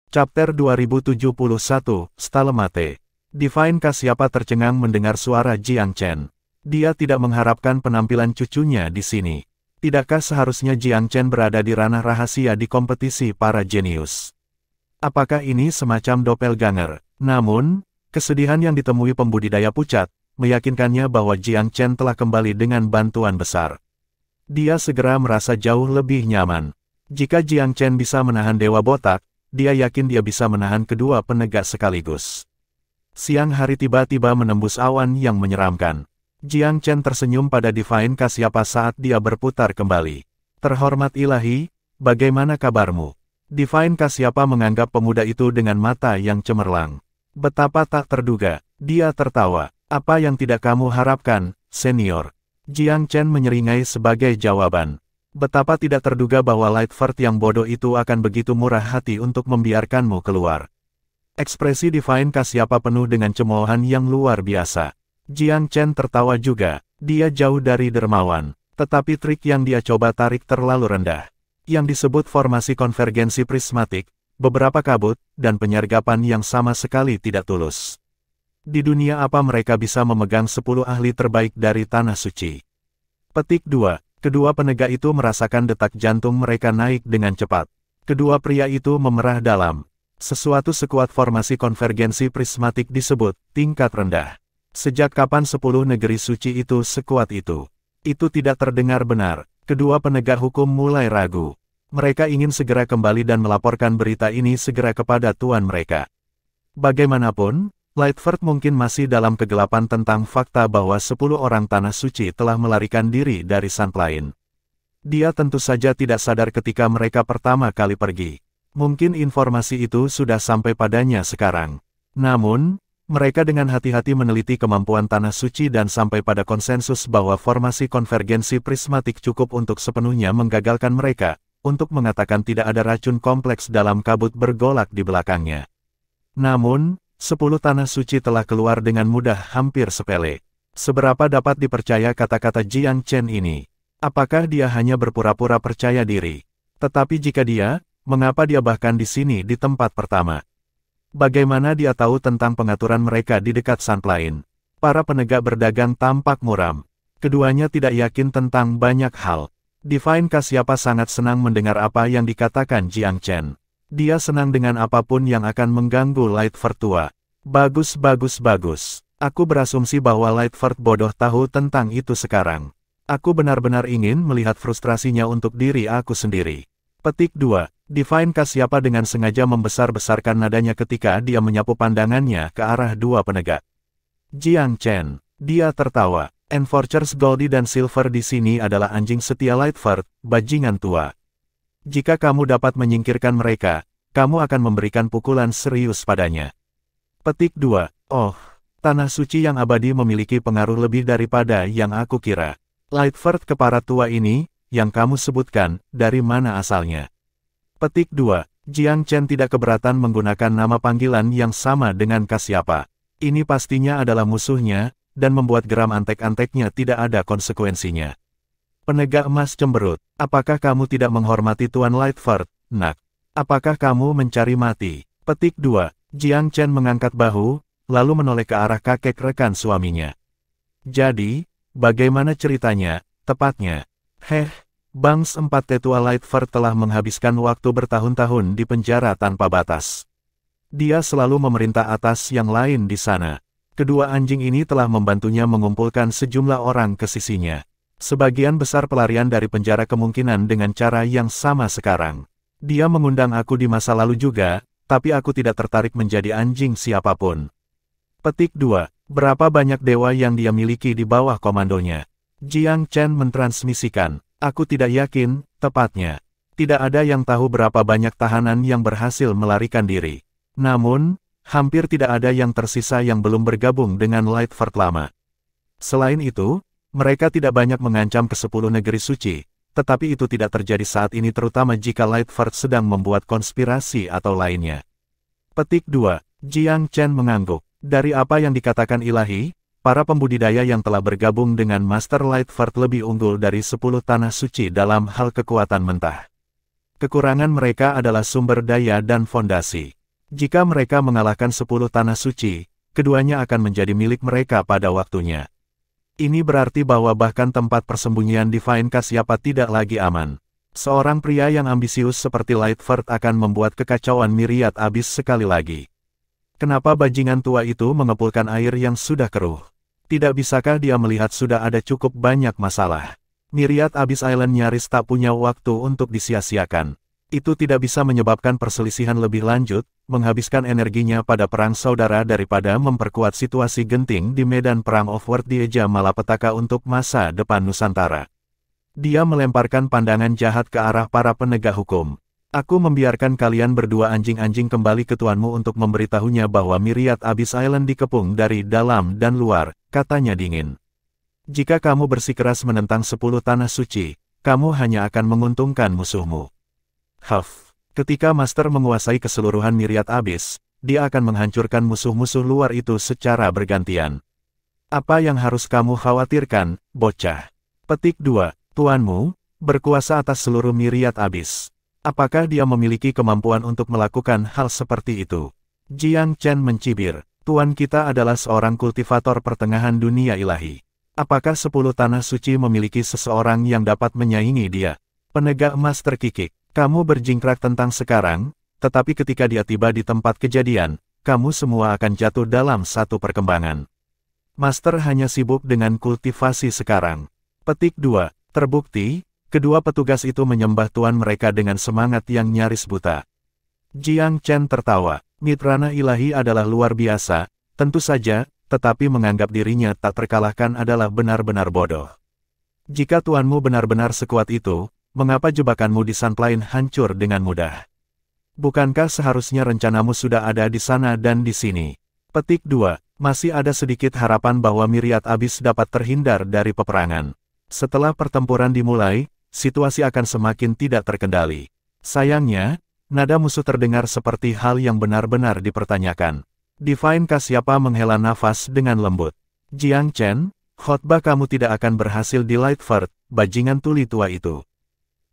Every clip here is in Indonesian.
Chapter 2071, Stalemate. Divine Kasyapa tercengang mendengar suara Jiang Chen. Dia tidak mengharapkan penampilan cucunya di sini. Tidakkah seharusnya Jiang Chen berada di ranah rahasia di kompetisi para jenius? Apakah ini semacam doppelganger? Namun, kesedihan yang ditemui pembudidaya pucat, meyakinkannya bahwa Jiang Chen telah kembali dengan bantuan besar. Dia segera merasa jauh lebih nyaman. Jika Jiang Chen bisa menahan Dewa Botak, dia yakin dia bisa menahan kedua penegak sekaligus. Siang hari tiba-tiba menembus awan yang menyeramkan. Jiang Chen tersenyum pada Divine Kasyapa saat dia berputar kembali. Terhormat Ilahi, bagaimana kabarmu? Divine Kasyapa menganggap pemuda itu dengan mata yang cemerlang. Betapa tak terduga, dia tertawa. Apa yang tidak kamu harapkan, senior? Jiang Chen menyeringai sebagai jawaban. Betapa tidak terduga bahwa Lightford yang bodoh itu akan begitu murah hati untuk membiarkanmu keluar. Ekspresi Divine Kasyapa penuh dengan cemoohan yang luar biasa. Jiang Chen tertawa juga. Dia jauh dari dermawan. Tetapi trik yang dia coba tarik terlalu rendah. Yang disebut formasi konvergensi prismatik, beberapa kabut, dan penyergapan yang sama sekali tidak tulus. Di dunia apa mereka bisa memegang 10 ahli terbaik dari Tanah Suci? Petik 2. Kedua penegak itu merasakan detak jantung mereka naik dengan cepat. Kedua pria itu memerah dalam. Sesuatu sekuat formasi konvergensi prismatik disebut tingkat rendah. Sejak kapan 10 negeri suci itu sekuat itu? Itu tidak terdengar benar. Kedua penegak hukum mulai ragu. Mereka ingin segera kembali dan melaporkan berita ini segera kepada tuan mereka. Bagaimanapun, Lightford mungkin masih dalam kegelapan tentang fakta bahwa 10 orang Tanah Suci telah melarikan diri dari Sunplane. Dia tentu saja tidak sadar ketika mereka pertama kali pergi. Mungkin informasi itu sudah sampai padanya sekarang. Namun, mereka dengan hati-hati meneliti kemampuan Tanah Suci dan sampai pada konsensus bahwa formasi konvergensi prismatik cukup untuk sepenuhnya menggagalkan mereka, untuk mengatakan tidak ada racun kompleks dalam kabut bergolak di belakangnya. Namun, 10 Tanah Suci telah keluar dengan mudah hampir sepele. Seberapa dapat dipercaya kata-kata Jiang Chen ini? Apakah dia hanya berpura-pura percaya diri? Tetapi jika dia, mengapa dia bahkan di sini di tempat pertama? Bagaimana dia tahu tentang pengaturan mereka di dekat Sunplane? Para penegak berdagang tampak muram. Keduanya tidak yakin tentang banyak hal. Divine Kasyapa sangat senang mendengar apa yang dikatakan Jiang Chen. Dia senang dengan apapun yang akan mengganggu Lightford tua. Bagus. Aku berasumsi bahwa Lightford bodoh tahu tentang itu sekarang. Aku benar-benar ingin melihat frustrasinya untuk diri aku sendiri. Petik 2. Divine Kasyapa dengan sengaja membesar-besarkan nadanya ketika dia menyapu pandangannya ke arah dua penegak. Jiang Chen. Dia tertawa. Enforcers Goldie dan Silver di sini adalah anjing setia Lightford, bajingan tua. Jika kamu dapat menyingkirkan mereka, kamu akan memberikan pukulan serius padanya. Petik 2. Oh, Tanah Suci yang abadi memiliki pengaruh lebih daripada yang aku kira. Lightford kepala tua ini, yang kamu sebutkan, dari mana asalnya? Petik 2. Jiang Chen tidak keberatan menggunakan nama panggilan yang sama dengan Kasyapa. Ini pastinya adalah musuhnya, dan membuat geram antek-anteknya tidak ada konsekuensinya. Penegak emas cemberut. Apakah kamu tidak menghormati Tuan Lightford, nak? Apakah kamu mencari mati? Petik 2. Jiang Chen mengangkat bahu, lalu menoleh ke arah kakek rekan suaminya. Jadi, bagaimana ceritanya, tepatnya? Bangs 4 tetua Lightford telah menghabiskan waktu bertahun-tahun di penjara tanpa batas. Dia selalu memerintah atas yang lain di sana. Kedua anjing ini telah membantunya mengumpulkan sejumlah orang ke sisinya. Sebagian besar pelarian dari penjara kemungkinan dengan cara yang sama sekarang. Dia mengundang aku di masa lalu juga, tapi aku tidak tertarik menjadi anjing siapapun. Petik 2. Berapa banyak dewa yang dia miliki di bawah komandonya? Jiang Chen mentransmisikan. Aku tidak yakin, tepatnya. Tidak ada yang tahu berapa banyak tahanan yang berhasil melarikan diri. Namun, hampir tidak ada yang tersisa yang belum bergabung dengan Lightford lama. Selain itu, mereka tidak banyak mengancam ke 10 negeri suci, tetapi itu tidak terjadi saat ini terutama jika Lightford sedang membuat konspirasi atau lainnya. Petik 2. Jiang Chen mengangguk. Dari apa yang dikatakan Ilahi, para pembudidaya yang telah bergabung dengan Master Lightford lebih unggul dari 10 Tanah Suci dalam hal kekuatan mentah. Kekurangan mereka adalah sumber daya dan fondasi. Jika mereka mengalahkan 10 tanah suci, keduanya akan menjadi milik mereka pada waktunya. Ini berarti bahwa bahkan tempat persembunyian Divine Kasyapa tidak lagi aman. Seorang pria yang ambisius seperti Lightford akan membuat kekacauan Myriad Abyss sekali lagi. Kenapa bajingan tua itu mengepulkan air yang sudah keruh? Tidak bisakah dia melihat sudah ada cukup banyak masalah? Myriad Abyss Island nyaris tak punya waktu untuk disia-siakan. Itu tidak bisa menyebabkan perselisihan lebih lanjut, menghabiskan energinya pada perang saudara daripada memperkuat situasi genting di medan perang Offworld di Eja Malapetaka untuk masa depan Nusantara. Dia melemparkan pandangan jahat ke arah para penegak hukum. Aku membiarkan kalian berdua anjing-anjing kembali ke tuanmu untuk memberitahunya bahwa Myriad Abyss Island dikepung dari dalam dan luar, katanya dingin. Jika kamu bersikeras menentang 10 tanah suci, kamu hanya akan menguntungkan musuhmu. Ketika Master menguasai keseluruhan Myriad Abyss, dia akan menghancurkan musuh-musuh luar itu secara bergantian. Apa yang harus kamu khawatirkan, bocah? Petik 2. Tuanmu, berkuasa atas seluruh Myriad Abyss. Apakah dia memiliki kemampuan untuk melakukan hal seperti itu? Jiang Chen mencibir. Tuan kita adalah seorang kultivator pertengahan dunia ilahi. Apakah 10 tanah suci memiliki seseorang yang dapat menyaingi dia? Penegak emas terkikik. Kamu berjingkrak tentang sekarang, tetapi ketika dia tiba di tempat kejadian, kamu semua akan jatuh dalam satu perkembangan. Master hanya sibuk dengan kultivasi sekarang. Petik 2. Terbukti, kedua petugas itu menyembah tuan mereka dengan semangat yang nyaris buta. Jiang Chen tertawa. Mitrana ilahi adalah luar biasa, tentu saja, tetapi menganggap dirinya tak terkalahkan adalah benar-benar bodoh. Jika tuanmu benar-benar sekuat itu, mengapa jebakanmu di Sunplane hancur dengan mudah? Bukankah seharusnya rencanamu sudah ada di sana dan di sini? Petik 2. Masih ada sedikit harapan bahwa Myriad Abyss dapat terhindar dari peperangan. Setelah pertempuran dimulai, situasi akan semakin tidak terkendali. Sayangnya, nada musuh terdengar seperti hal yang benar-benar dipertanyakan. Divine Kasyapa menghela nafas dengan lembut. Jiang Chen, khotbah kamu tidak akan berhasil di Lightford, bajingan tuli tua itu.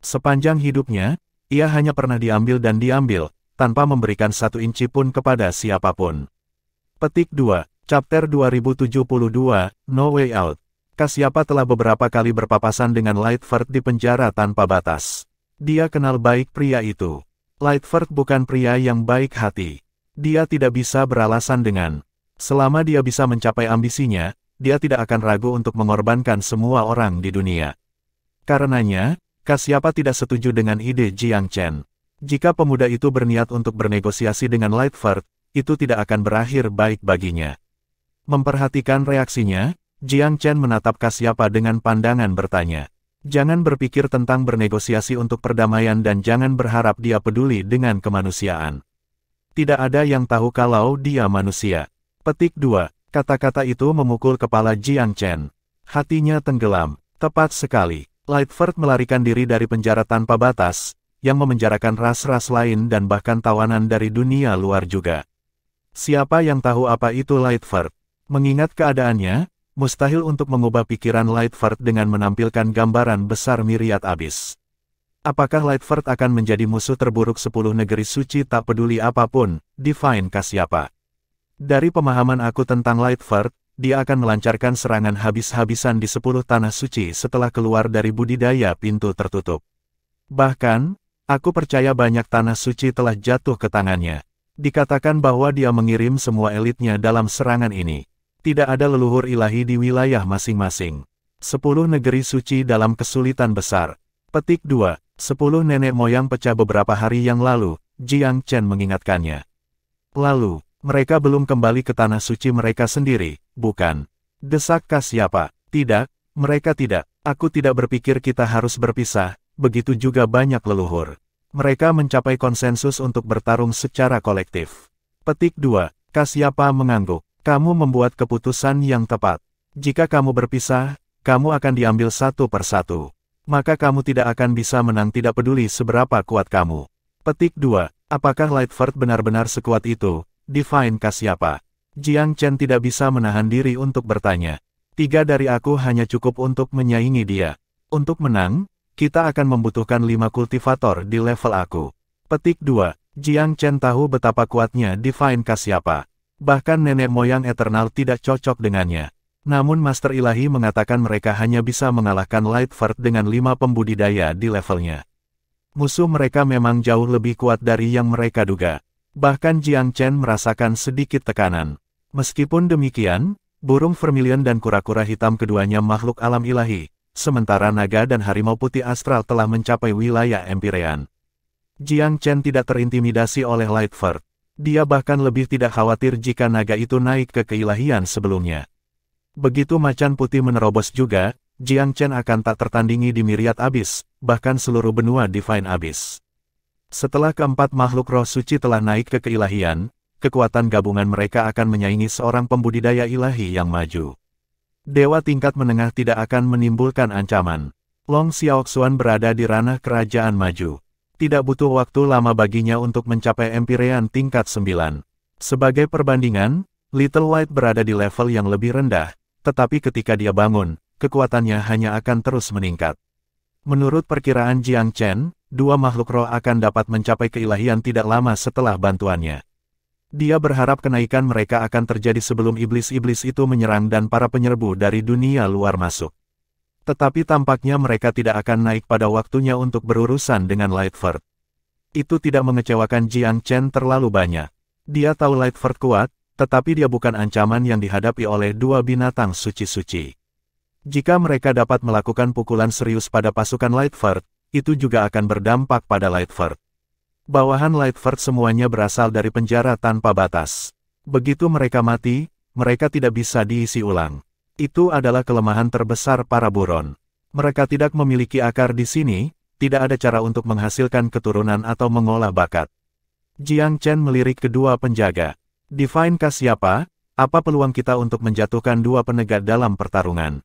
Sepanjang hidupnya, ia hanya pernah diambil dan diambil, tanpa memberikan 1 inci pun kepada siapapun. Petik 2. Chapter 2072, No Way Out. Kasyapa telah beberapa kali berpapasan dengan Lightford di penjara tanpa batas. Dia kenal baik pria itu. Lightford bukan pria yang baik hati. Dia tidak bisa beralasan dengan. Selama dia bisa mencapai ambisinya, dia tidak akan ragu untuk mengorbankan semua orang di dunia. Karenanya, Kasyapa tidak setuju dengan ide Jiang Chen. Jika pemuda itu berniat untuk bernegosiasi dengan Lightford, itu tidak akan berakhir baik baginya. Memperhatikan reaksinya, Jiang Chen menatap Kasyapa dengan pandangan bertanya. Jangan berpikir tentang bernegosiasi untuk perdamaian dan jangan berharap dia peduli dengan kemanusiaan. Tidak ada yang tahu kalau dia manusia. Petik 2. Kata-kata itu memukul kepala Jiang Chen. Hatinya tenggelam. Tepat sekali. Lightford melarikan diri dari penjara tanpa batas, yang memenjarakan ras-ras lain dan bahkan tawanan dari dunia luar juga. Siapa yang tahu apa itu Lightford? Mengingat keadaannya, mustahil untuk mengubah pikiran Lightford dengan menampilkan gambaran besar Myriad Abyss. Apakah Lightford akan menjadi musuh terburuk 10 negeri suci tak peduli apapun, Divine Kasyapa? Dari pemahaman aku tentang Lightford, dia akan melancarkan serangan habis-habisan di 10 tanah suci setelah keluar dari budidaya pintu tertutup. Bahkan, aku percaya banyak tanah suci telah jatuh ke tangannya. Dikatakan bahwa dia mengirim semua elitnya dalam serangan ini. Tidak ada leluhur ilahi di wilayah masing-masing. 10 negeri suci dalam kesulitan besar. Petik 2. 10 nenek moyang pecah beberapa hari yang lalu, Jiang Chen mengingatkannya. Lalu, mereka belum kembali ke tanah suci mereka sendiri, bukan? Desak Kasyapa. Tidak, mereka tidak. Aku tidak berpikir kita harus berpisah, begitu juga banyak leluhur. Mereka mencapai konsensus untuk bertarung secara kolektif. Petik 2. Kasyapa mengangguk. Kamu membuat keputusan yang tepat. Jika kamu berpisah, kamu akan diambil satu persatu. Maka kamu tidak akan bisa menang tidak peduli seberapa kuat kamu. Petik 2. Apakah Lightford benar-benar sekuat itu? Divine Kasyapa. Jiang Chen tidak bisa menahan diri untuk bertanya. 3 dari aku hanya cukup untuk menyaingi dia. Untuk menang, kita akan membutuhkan 5 kultivator di level aku. Petik 2. Jiang Chen tahu betapa kuatnya Divine Kasyapa. Bahkan nenek moyang Eternal tidak cocok dengannya. Namun Master Ilahi mengatakan mereka hanya bisa mengalahkan Lightford dengan 5 pembudidaya di levelnya. Musuh mereka memang jauh lebih kuat dari yang mereka duga. Bahkan Jiang Chen merasakan sedikit tekanan. Meskipun demikian, burung vermilion dan kura-kura hitam keduanya makhluk alam ilahi, sementara naga dan harimau putih astral telah mencapai wilayah Empyrean. Jiang Chen tidak terintimidasi oleh Lightford. Dia bahkan lebih tidak khawatir jika naga itu naik ke keilahian sebelumnya. Begitu macan putih menerobos juga, Jiang Chen akan tak tertandingi di Myriad Abyss, bahkan seluruh benua Divine Abyss. Setelah keempat makhluk roh suci telah naik ke keilahian, kekuatan gabungan mereka akan menyaingi seorang pembudidaya ilahi yang maju. Dewa tingkat menengah tidak akan menimbulkan ancaman. Long Xiaoxuan berada di ranah kerajaan maju. Tidak butuh waktu lama baginya untuk mencapai Empyrean tingkat 9. Sebagai perbandingan, Little White berada di level yang lebih rendah, tetapi ketika dia bangun, kekuatannya hanya akan terus meningkat. Menurut perkiraan Jiang Chen, 2 makhluk roh akan dapat mencapai keilahian tidak lama setelah bantuannya. Dia berharap kenaikan mereka akan terjadi sebelum iblis-iblis itu menyerang dan para penyerbu dari dunia luar masuk. Tetapi tampaknya mereka tidak akan naik pada waktunya untuk berurusan dengan Lightford. Itu tidak mengecewakan Jiang Chen terlalu banyak. Dia tahu Lightford kuat, tetapi dia bukan ancaman yang dihadapi oleh 2 binatang suci-suci. Jika mereka dapat melakukan pukulan serius pada pasukan Lightford, itu juga akan berdampak pada Lightford. Bawahan Lightford semuanya berasal dari penjara tanpa batas. Begitu mereka mati, mereka tidak bisa diisi ulang. Itu adalah kelemahan terbesar para buron. Mereka tidak memiliki akar di sini, tidak ada cara untuk menghasilkan keturunan atau mengolah bakat. Jiang Chen melirik kedua penjaga. Divine Kasyapa, apa peluang kita untuk menjatuhkan 2 penegak dalam pertarungan?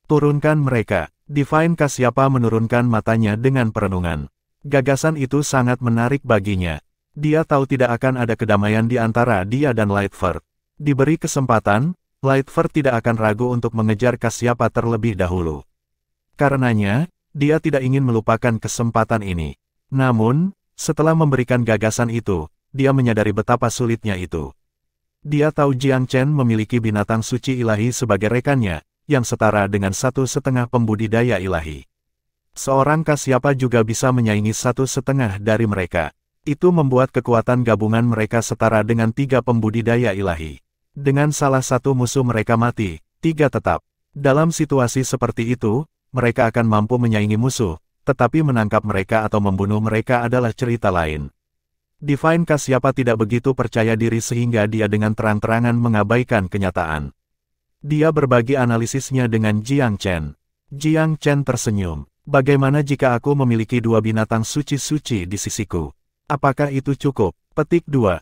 Turunkan mereka. Divine Kasyapa menurunkan matanya dengan perenungan. Gagasan itu sangat menarik baginya. Dia tahu tidak akan ada kedamaian di antara dia dan Lightford. Diberi kesempatan, Lightford tidak akan ragu untuk mengejar Kasyapa terlebih dahulu. Karenanya, dia tidak ingin melupakan kesempatan ini. Namun, setelah memberikan gagasan itu, dia menyadari betapa sulitnya itu. Dia tahu Jiang Chen memiliki binatang suci ilahi sebagai rekannya, yang setara dengan 1,5 pembudidaya ilahi. Seorang Kasyapa juga bisa menyaingi 1,5 dari mereka. Itu membuat kekuatan gabungan mereka setara dengan 3 pembudidaya ilahi. Dengan salah satu musuh mereka mati, 3 tetap. Dalam situasi seperti itu, mereka akan mampu menyaingi musuh, tetapi menangkap mereka atau membunuh mereka adalah cerita lain. Divine Kasyapa tidak begitu percaya diri sehingga dia dengan terang-terangan mengabaikan kenyataan. Dia berbagi analisisnya dengan Jiang Chen. Jiang Chen tersenyum. Bagaimana jika aku memiliki 2 binatang suci-suci di sisiku? Apakah itu cukup? Petik 2.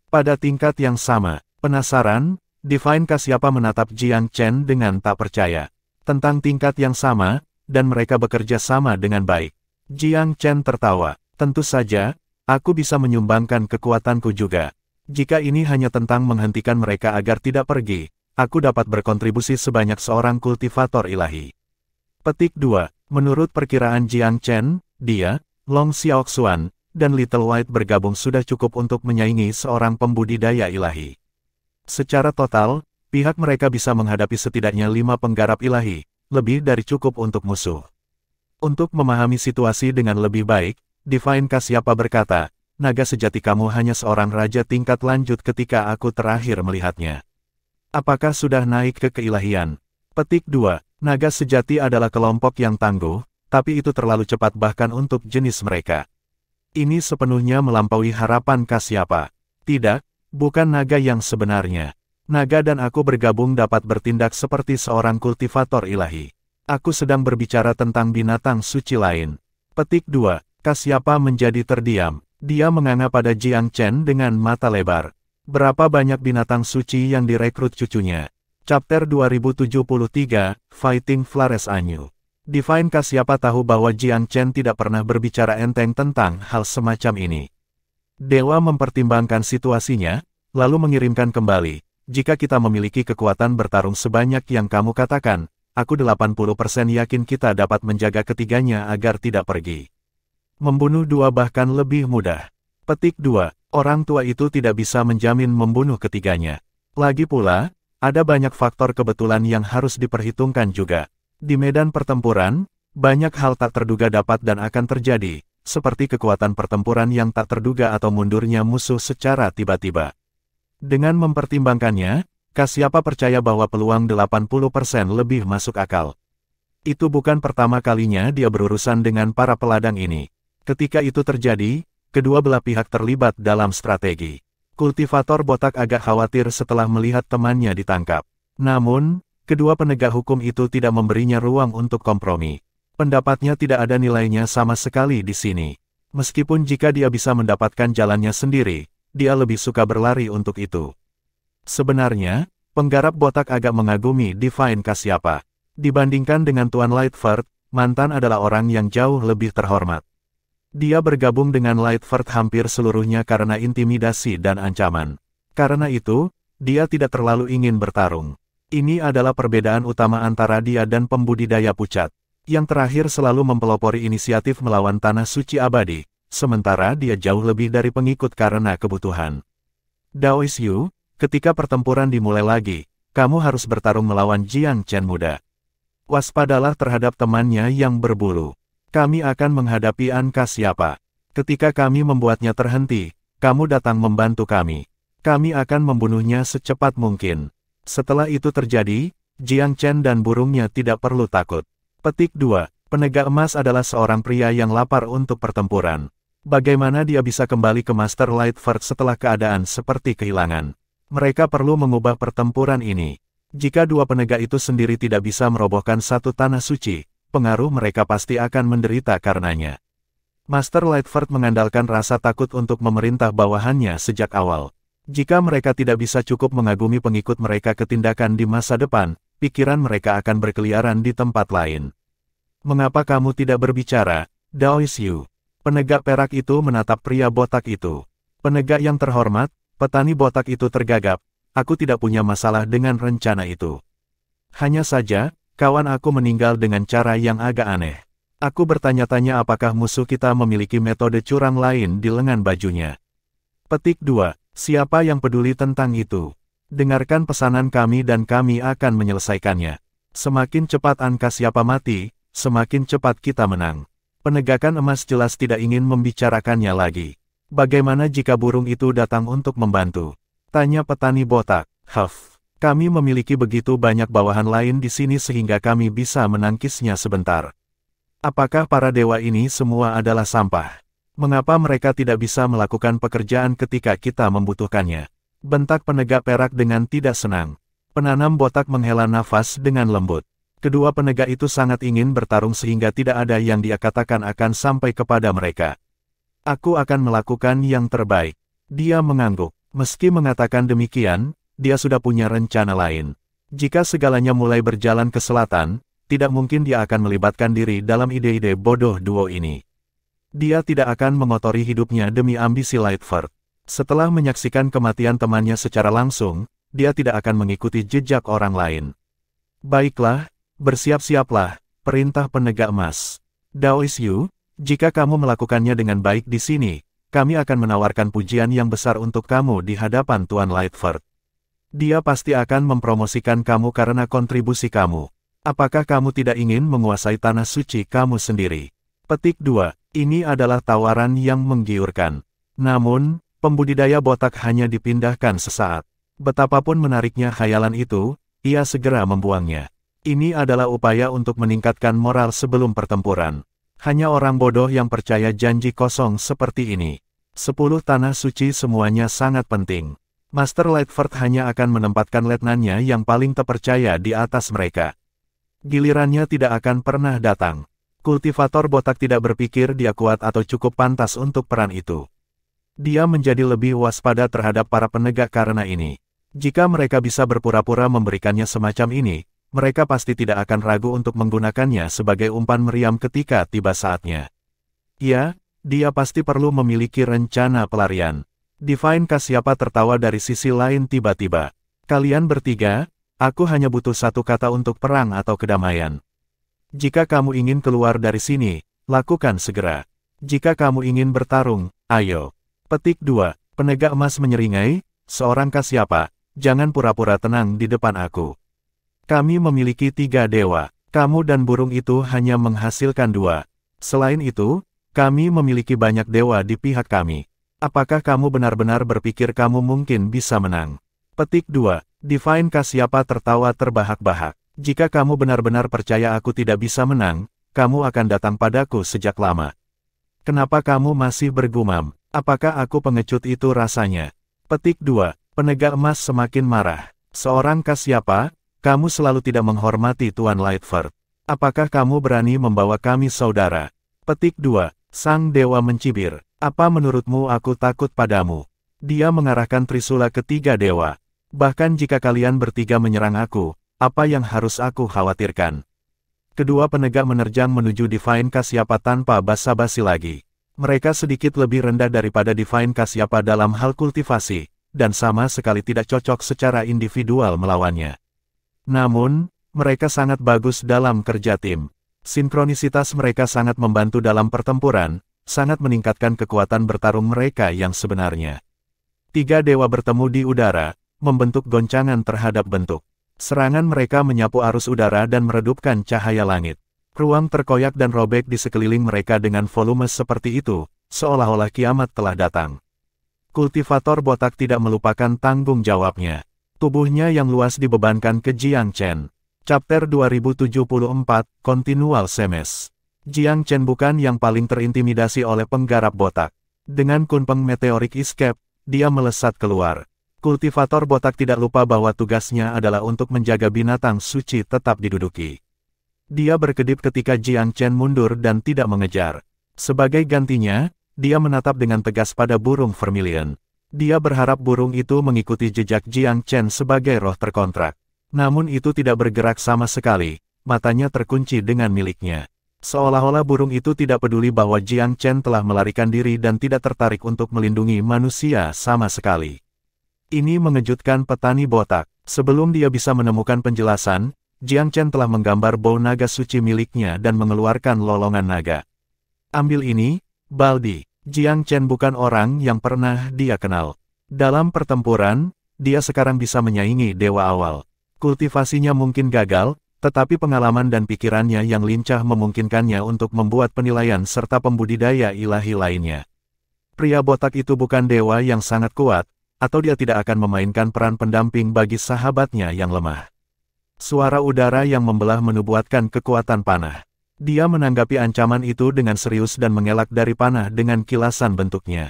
Pada tingkat yang sama. Penasaran, Divine Kasyapa menatap Jiang Chen dengan tak percaya. Tentang tingkat yang sama, dan mereka bekerja sama dengan baik. Jiang Chen tertawa. Tentu saja, aku bisa menyumbangkan kekuatanku juga. Jika ini hanya tentang menghentikan mereka agar tidak pergi, aku dapat berkontribusi sebanyak seorang kultivator ilahi. Petik 2. Menurut perkiraan Jiang Chen, dia, Long Xiaoxuan, dan Little White bergabung sudah cukup untuk menyaingi seorang pembudidaya ilahi. Secara total, pihak mereka bisa menghadapi setidaknya 5 penggarap ilahi, lebih dari cukup untuk musuh. Untuk memahami situasi dengan lebih baik, Divine Kasyapa berkata, naga sejati kamu hanya seorang raja tingkat lanjut ketika aku terakhir melihatnya. Apakah sudah naik ke keilahian? Petik 2. Naga sejati adalah kelompok yang tangguh, tapi itu terlalu cepat bahkan untuk jenis mereka. Ini sepenuhnya melampaui harapan Kasyapa. Tidak, bukan naga yang sebenarnya. Naga dan aku bergabung dapat bertindak seperti seorang kultivator ilahi. Aku sedang berbicara tentang binatang suci lain. Petik 2. Kasyapa menjadi terdiam. Dia menganga pada Jiang Chen dengan mata lebar. Berapa banyak binatang suci yang direkrut cucunya? Chapter 2073, Fighting Flares Anyu. Divine Kasyapa tahu bahwa Jiang Chen tidak pernah berbicara enteng tentang hal semacam ini. Dewa mempertimbangkan situasinya, lalu mengirimkan kembali. Jika kita memiliki kekuatan bertarung sebanyak yang kamu katakan, aku 80% yakin kita dapat menjaga ketiganya agar tidak pergi. Membunuh 2 bahkan lebih mudah. Petik 2. Orang tua itu tidak bisa menjamin membunuh ketiganya. Lagi pula, ada banyak faktor kebetulan yang harus diperhitungkan juga. Di medan pertempuran, banyak hal tak terduga dapat dan akan terjadi, seperti kekuatan pertempuran yang tak terduga atau mundurnya musuh secara tiba-tiba. Dengan mempertimbangkannya, Kasyapa percaya bahwa peluang 80% lebih masuk akal. Itu bukan pertama kalinya dia berurusan dengan para peladang ini. Ketika itu terjadi, kedua belah pihak terlibat dalam strategi. Kultivator botak agak khawatir setelah melihat temannya ditangkap. Namun, kedua penegak hukum itu tidak memberinya ruang untuk kompromi. Pendapatnya tidak ada nilainya sama sekali di sini. Meskipun jika dia bisa mendapatkan jalannya sendiri, dia lebih suka berlari untuk itu. Sebenarnya, penggarap botak agak mengagumi Divine Kasyapa. Dibandingkan dengan Tuan Lightford, mantan adalah orang yang jauh lebih terhormat. Dia bergabung dengan Lightford hampir seluruhnya karena intimidasi dan ancaman. Karena itu, dia tidak terlalu ingin bertarung. Ini adalah perbedaan utama antara dia dan pembudidaya pucat. Yang terakhir selalu mempelopori inisiatif melawan Tanah Suci Abadi, sementara dia jauh lebih dari pengikut karena kebutuhan. Daoisyu, ketika pertempuran dimulai lagi, kamu harus bertarung melawan Jiang Chen muda. Waspadalah terhadap temannya yang berbulu. Kami akan menghadapi An Kasyapa. Ketika kami membuatnya terhenti, kamu datang membantu kami. Kami akan membunuhnya secepat mungkin. Setelah itu terjadi, Jiang Chen dan burungnya tidak perlu takut. Petik 2. Penegak emas adalah seorang pria yang lapar untuk pertempuran. Bagaimana dia bisa kembali ke Master Lightford setelah keadaan seperti kehilangan? Mereka perlu mengubah pertempuran ini. Jika dua penegak itu sendiri tidak bisa merobohkan satu tanah suci, pengaruh mereka pasti akan menderita karenanya. Master Lightford mengandalkan rasa takut untuk memerintah bawahannya sejak awal. Jika mereka tidak bisa cukup mengagumi pengikut mereka ke tindakan di masa depan, pikiran mereka akan berkeliaran di tempat lain. Mengapa kamu tidak berbicara, Daoisyu? Penegak perak itu menatap pria botak itu. Penegak yang terhormat, petani botak itu tergagap. Aku tidak punya masalah dengan rencana itu. Hanya saja, kawan aku meninggal dengan cara yang agak aneh. Aku bertanya-tanya apakah musuh kita memiliki metode curang lain di lengan bajunya. Petik 2. Siapa yang peduli tentang itu? Dengarkan pesanan kami dan kami akan menyelesaikannya. Semakin cepat An Kasyapa mati, semakin cepat kita menang. Penegakan emas jelas tidak ingin membicarakannya lagi. Bagaimana jika burung itu datang untuk membantu? Tanya petani botak. Kami memiliki begitu banyak bawahan lain di sini sehingga kami bisa menangkisnya sebentar. Apakah para dewa ini semua adalah sampah? Mengapa mereka tidak bisa melakukan pekerjaan ketika kita membutuhkannya? Bentak penegak perak dengan tidak senang. Penanam botak menghela nafas dengan lembut. Kedua penegak itu sangat ingin bertarung sehingga tidak ada yang dia katakan akan sampai kepada mereka. Aku akan melakukan yang terbaik. Dia mengangguk. Meski mengatakan demikian, dia sudah punya rencana lain. Jika segalanya mulai berjalan ke selatan, tidak mungkin dia akan melibatkan diri dalam ide-ide bodoh duo ini. Dia tidak akan mengotori hidupnya demi ambisi Lightford. Setelah menyaksikan kematian temannya secara langsung, dia tidak akan mengikuti jejak orang lain. Baiklah, bersiap-siaplah, perintah penegak emas. Daoisyu, jika kamu melakukannya dengan baik di sini, kami akan menawarkan pujian yang besar untuk kamu di hadapan Tuan Lightford. Dia pasti akan mempromosikan kamu karena kontribusi kamu. Apakah kamu tidak ingin menguasai tanah suci kamu sendiri? Petik 2. Ini adalah tawaran yang menggiurkan. Namun, pembudidaya botak hanya dipindahkan sesaat. Betapapun menariknya khayalan itu, ia segera membuangnya. Ini adalah upaya untuk meningkatkan moral sebelum pertempuran. Hanya orang bodoh yang percaya janji kosong seperti ini. 10 tanah suci semuanya sangat penting. Master Lightford hanya akan menempatkan letnannya yang paling terpercaya di atas mereka. Gilirannya tidak akan pernah datang. Kultivator botak tidak berpikir dia kuat atau cukup pantas untuk peran itu. Dia menjadi lebih waspada terhadap para penegak karena ini. Jika mereka bisa berpura-pura memberikannya semacam ini, mereka pasti tidak akan ragu untuk menggunakannya sebagai umpan meriam ketika tiba saatnya. Ya, dia pasti perlu memiliki rencana pelarian. Divine Kasyapa tertawa dari sisi lain tiba-tiba. Kalian bertiga, aku hanya butuh satu kata untuk perang atau kedamaian. Jika kamu ingin keluar dari sini, lakukan segera. Jika kamu ingin bertarung, ayo. Petik 2. Penegak emas menyeringai, seorang Kasyapa, jangan pura-pura tenang di depan aku. Kami memiliki 3 dewa. Kamu dan burung itu hanya menghasilkan 2. Selain itu, kami memiliki banyak dewa di pihak kami. Apakah kamu benar-benar berpikir kamu mungkin bisa menang? Petik 2. Divine Kasyapa tertawa terbahak-bahak. Jika kamu benar-benar percaya aku tidak bisa menang, kamu akan datang padaku sejak lama. Kenapa kamu masih bergumam? Apakah aku pengecut itu rasanya? Petik 2. Penegak emas semakin marah. Seorang Kasyapa, kamu selalu tidak menghormati Tuan Lightford. Apakah kamu berani membawa kami saudara? Petik 2. Sang dewa mencibir. Apa menurutmu aku takut padamu? Dia mengarahkan trisula ke 3 dewa. Bahkan jika kalian bertiga menyerang aku, apa yang harus aku khawatirkan? Kedua penegak menerjang menuju Divine Kasyapa tanpa basa-basi lagi. Mereka sedikit lebih rendah daripada Divine Kasyapa dalam hal kultivasi, dan sama sekali tidak cocok secara individual melawannya. Namun, mereka sangat bagus dalam kerja tim. Sinkronisitas mereka sangat membantu dalam pertempuran, sangat meningkatkan kekuatan bertarung mereka yang sebenarnya. 3 dewa bertemu di udara, membentuk goncangan terhadap bentuk. Serangan mereka menyapu arus udara dan meredupkan cahaya langit. Ruang terkoyak dan robek di sekeliling mereka dengan volume seperti itu, seolah-olah kiamat telah datang. Kultivator botak tidak melupakan tanggung jawabnya. Tubuhnya yang luas dibebankan ke Jiang Chen. Chapter 2074, Continual Semes. Jiang Chen bukan yang paling terintimidasi oleh penggarap botak. Dengan kunpeng meteoric escape, dia melesat keluar. Kultivator botak tidak lupa bahwa tugasnya adalah untuk menjaga binatang suci tetap diduduki. Dia berkedip ketika Jiang Chen mundur dan tidak mengejar. Sebagai gantinya, dia menatap dengan tegas pada burung vermilion. Dia berharap burung itu mengikuti jejak Jiang Chen sebagai roh terkontrak. Namun itu tidak bergerak sama sekali, matanya terkunci dengan miliknya. Seolah-olah burung itu tidak peduli bahwa Jiang Chen telah melarikan diri dan tidak tertarik untuk melindungi manusia sama sekali. Ini mengejutkan petani botak. Sebelum dia bisa menemukan penjelasan, Jiang Chen telah menggambar bau naga suci miliknya dan mengeluarkan lolongan naga. Ambil ini, Baldi. Jiang Chen bukan orang yang pernah dia kenal. Dalam pertempuran, dia sekarang bisa menyaingi dewa awal. Kultivasinya mungkin gagal, tetapi pengalaman dan pikirannya yang lincah memungkinkannya untuk membuat penilaian serta pembudidaya ilahi lainnya. Pria botak itu bukan dewa yang sangat kuat, atau dia tidak akan memainkan peran pendamping bagi sahabatnya yang lemah. Suara udara yang membelah menubuatkan kekuatan panah. Dia menanggapi ancaman itu dengan serius dan mengelak dari panah dengan kilasan bentuknya.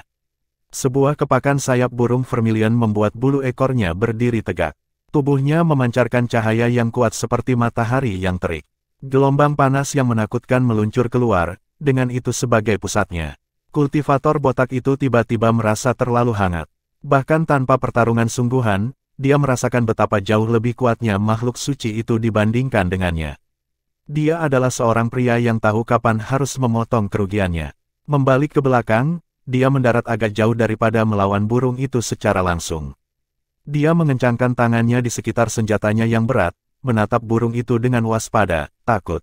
Sebuah kepakan sayap burung vermilion membuat bulu ekornya berdiri tegak. Tubuhnya memancarkan cahaya yang kuat seperti matahari yang terik. Gelombang panas yang menakutkan meluncur keluar, dengan itu sebagai pusatnya. Kultivator botak itu tiba-tiba merasa terlalu hangat. Bahkan tanpa pertarungan sungguhan, dia merasakan betapa jauh lebih kuatnya makhluk suci itu dibandingkan dengannya. Dia adalah seorang pria yang tahu kapan harus memotong kerugiannya. Membalik ke belakang, dia mendarat agak jauh daripada melawan burung itu secara langsung. Dia mengencangkan tangannya di sekitar senjatanya yang berat, menatap burung itu dengan waspada, takut.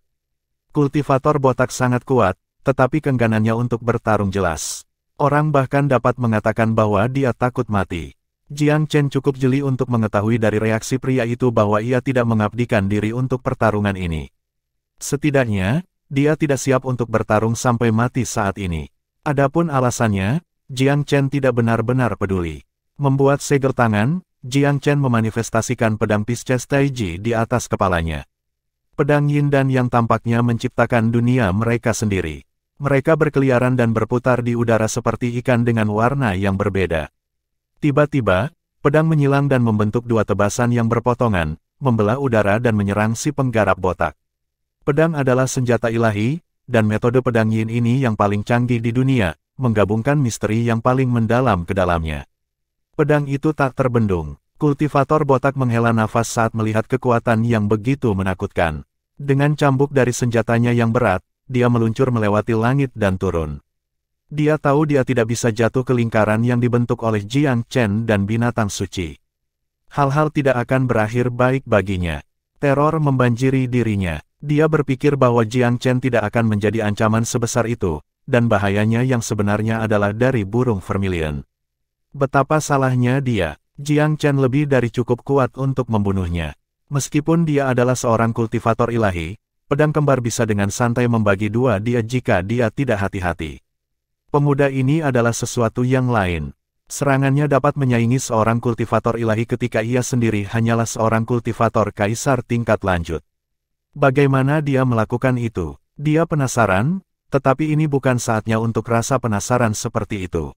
Kultivator botak sangat kuat, tetapi keengganannya untuk bertarung jelas. Orang bahkan dapat mengatakan bahwa dia takut mati. Jiang Chen cukup jeli untuk mengetahui dari reaksi pria itu bahwa ia tidak mengabdikan diri untuk pertarungan ini. Setidaknya, dia tidak siap untuk bertarung sampai mati saat ini. Adapun alasannya, Jiang Chen tidak benar-benar peduli. Membuat segel tangan, Jiang Chen memanifestasikan pedang Pisces Taiji di atas kepalanya. Pedang Yin dan yang tampaknya menciptakan dunia mereka sendiri. Mereka berkeliaran dan berputar di udara seperti ikan dengan warna yang berbeda. Tiba-tiba, pedang menyilang dan membentuk 2 tebasan yang berpotongan, membelah udara dan menyerang si penggarap botak. Pedang adalah senjata ilahi, dan metode pedang Yin ini yang paling canggih di dunia, menggabungkan misteri yang paling mendalam ke dalamnya. Pedang itu tak terbendung. Kultivator botak menghela nafas saat melihat kekuatan yang begitu menakutkan. Dengan cambuk dari senjatanya yang berat, dia meluncur melewati langit dan turun. Dia tahu dia tidak bisa jatuh ke lingkaran yang dibentuk oleh Jiang Chen dan binatang suci. Hal-hal tidak akan berakhir baik baginya. Teror membanjiri dirinya. Dia berpikir bahwa Jiang Chen tidak akan menjadi ancaman sebesar itu, dan bahayanya yang sebenarnya adalah dari burung vermilion. Betapa salahnya dia, Jiang Chen lebih dari cukup kuat untuk membunuhnya. Meskipun dia adalah seorang kultivator ilahi, pedang kembar bisa dengan santai membagi dua dia jika dia tidak hati-hati. Pemuda ini adalah sesuatu yang lain. Serangannya dapat menyaingi seorang kultivator ilahi ketika ia sendiri hanyalah seorang kultivator kaisar tingkat lanjut. Bagaimana dia melakukan itu? Dia penasaran, tetapi ini bukan saatnya untuk rasa penasaran seperti itu.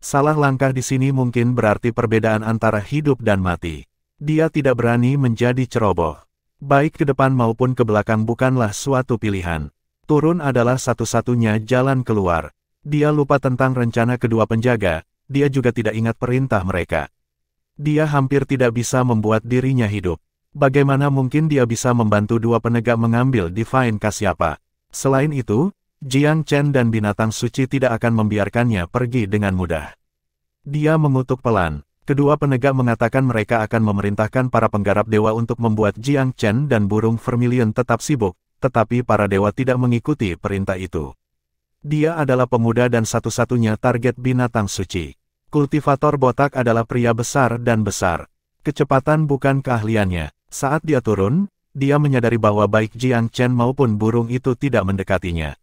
Salah langkah di sini mungkin berarti perbedaan antara hidup dan mati. Dia tidak berani menjadi ceroboh. Baik ke depan maupun ke belakang bukanlah suatu pilihan. Turun adalah satu-satunya jalan keluar. Dia lupa tentang rencana kedua penjaga. Dia juga tidak ingat perintah mereka. Dia hampir tidak bisa membuat dirinya hidup. Bagaimana mungkin dia bisa membantu dua penegak mengambil Divine Kasyapa? Selain itu, Jiang Chen dan binatang suci tidak akan membiarkannya pergi dengan mudah. Dia mengutuk pelan. Kedua penegak mengatakan mereka akan memerintahkan para penggarap dewa untuk membuat Jiang Chen dan burung vermilion tetap sibuk, tetapi para dewa tidak mengikuti perintah itu. Dia adalah pemuda dan satu-satunya target binatang suci. Kultivator botak adalah pria besar dan besar. Kecepatan bukan keahliannya. Saat dia turun, dia menyadari bahwa baik Jiang Chen maupun burung itu tidak mendekatinya.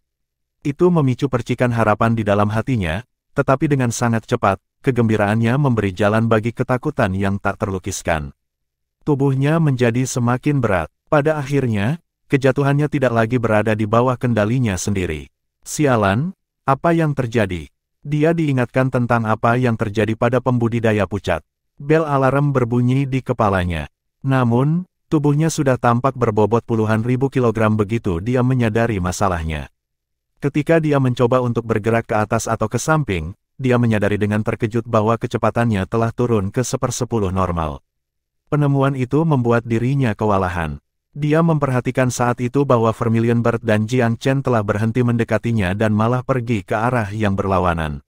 Itu memicu percikan harapan di dalam hatinya, tetapi dengan sangat cepat, kegembiraannya memberi jalan bagi ketakutan yang tak terlukiskan. Tubuhnya menjadi semakin berat. Pada akhirnya, kejatuhannya tidak lagi berada di bawah kendalinya sendiri. Sialan, apa yang terjadi? Dia diingatkan tentang apa yang terjadi pada pembudidaya pucat. Bel alarm berbunyi di kepalanya. Namun, tubuhnya sudah tampak berbobot puluhan ribu kilogram begitu dia menyadari masalahnya. Ketika dia mencoba untuk bergerak ke atas atau ke samping, dia menyadari dengan terkejut bahwa kecepatannya telah turun ke 1/10 normal. Penemuan itu membuat dirinya kewalahan. Dia memperhatikan saat itu bahwa Vermilion Bird dan Jiang Chen telah berhenti mendekatinya dan malah pergi ke arah yang berlawanan.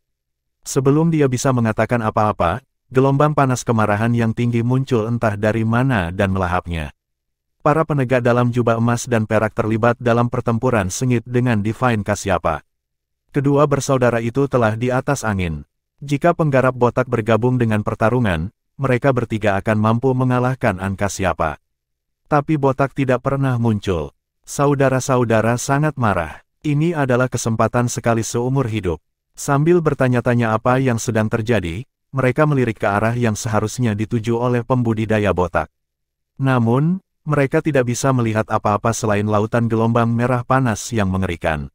Sebelum dia bisa mengatakan apa-apa, gelombang panas kemarahan yang tinggi muncul entah dari mana dan melahapnya. Para penegak dalam jubah emas dan perak terlibat dalam pertempuran sengit dengan Divine Kasyapa. Kedua bersaudara itu telah di atas angin. Jika penggarap botak bergabung dengan pertarungan, mereka bertiga akan mampu mengalahkan Kasyapa. Tapi botak tidak pernah muncul. Saudara-saudara sangat marah. Ini adalah kesempatan sekali seumur hidup. Sambil bertanya-tanya apa yang sedang terjadi, mereka melirik ke arah yang seharusnya dituju oleh pembudidaya botak. Namun, mereka tidak bisa melihat apa-apa selain lautan gelombang merah panas yang mengerikan.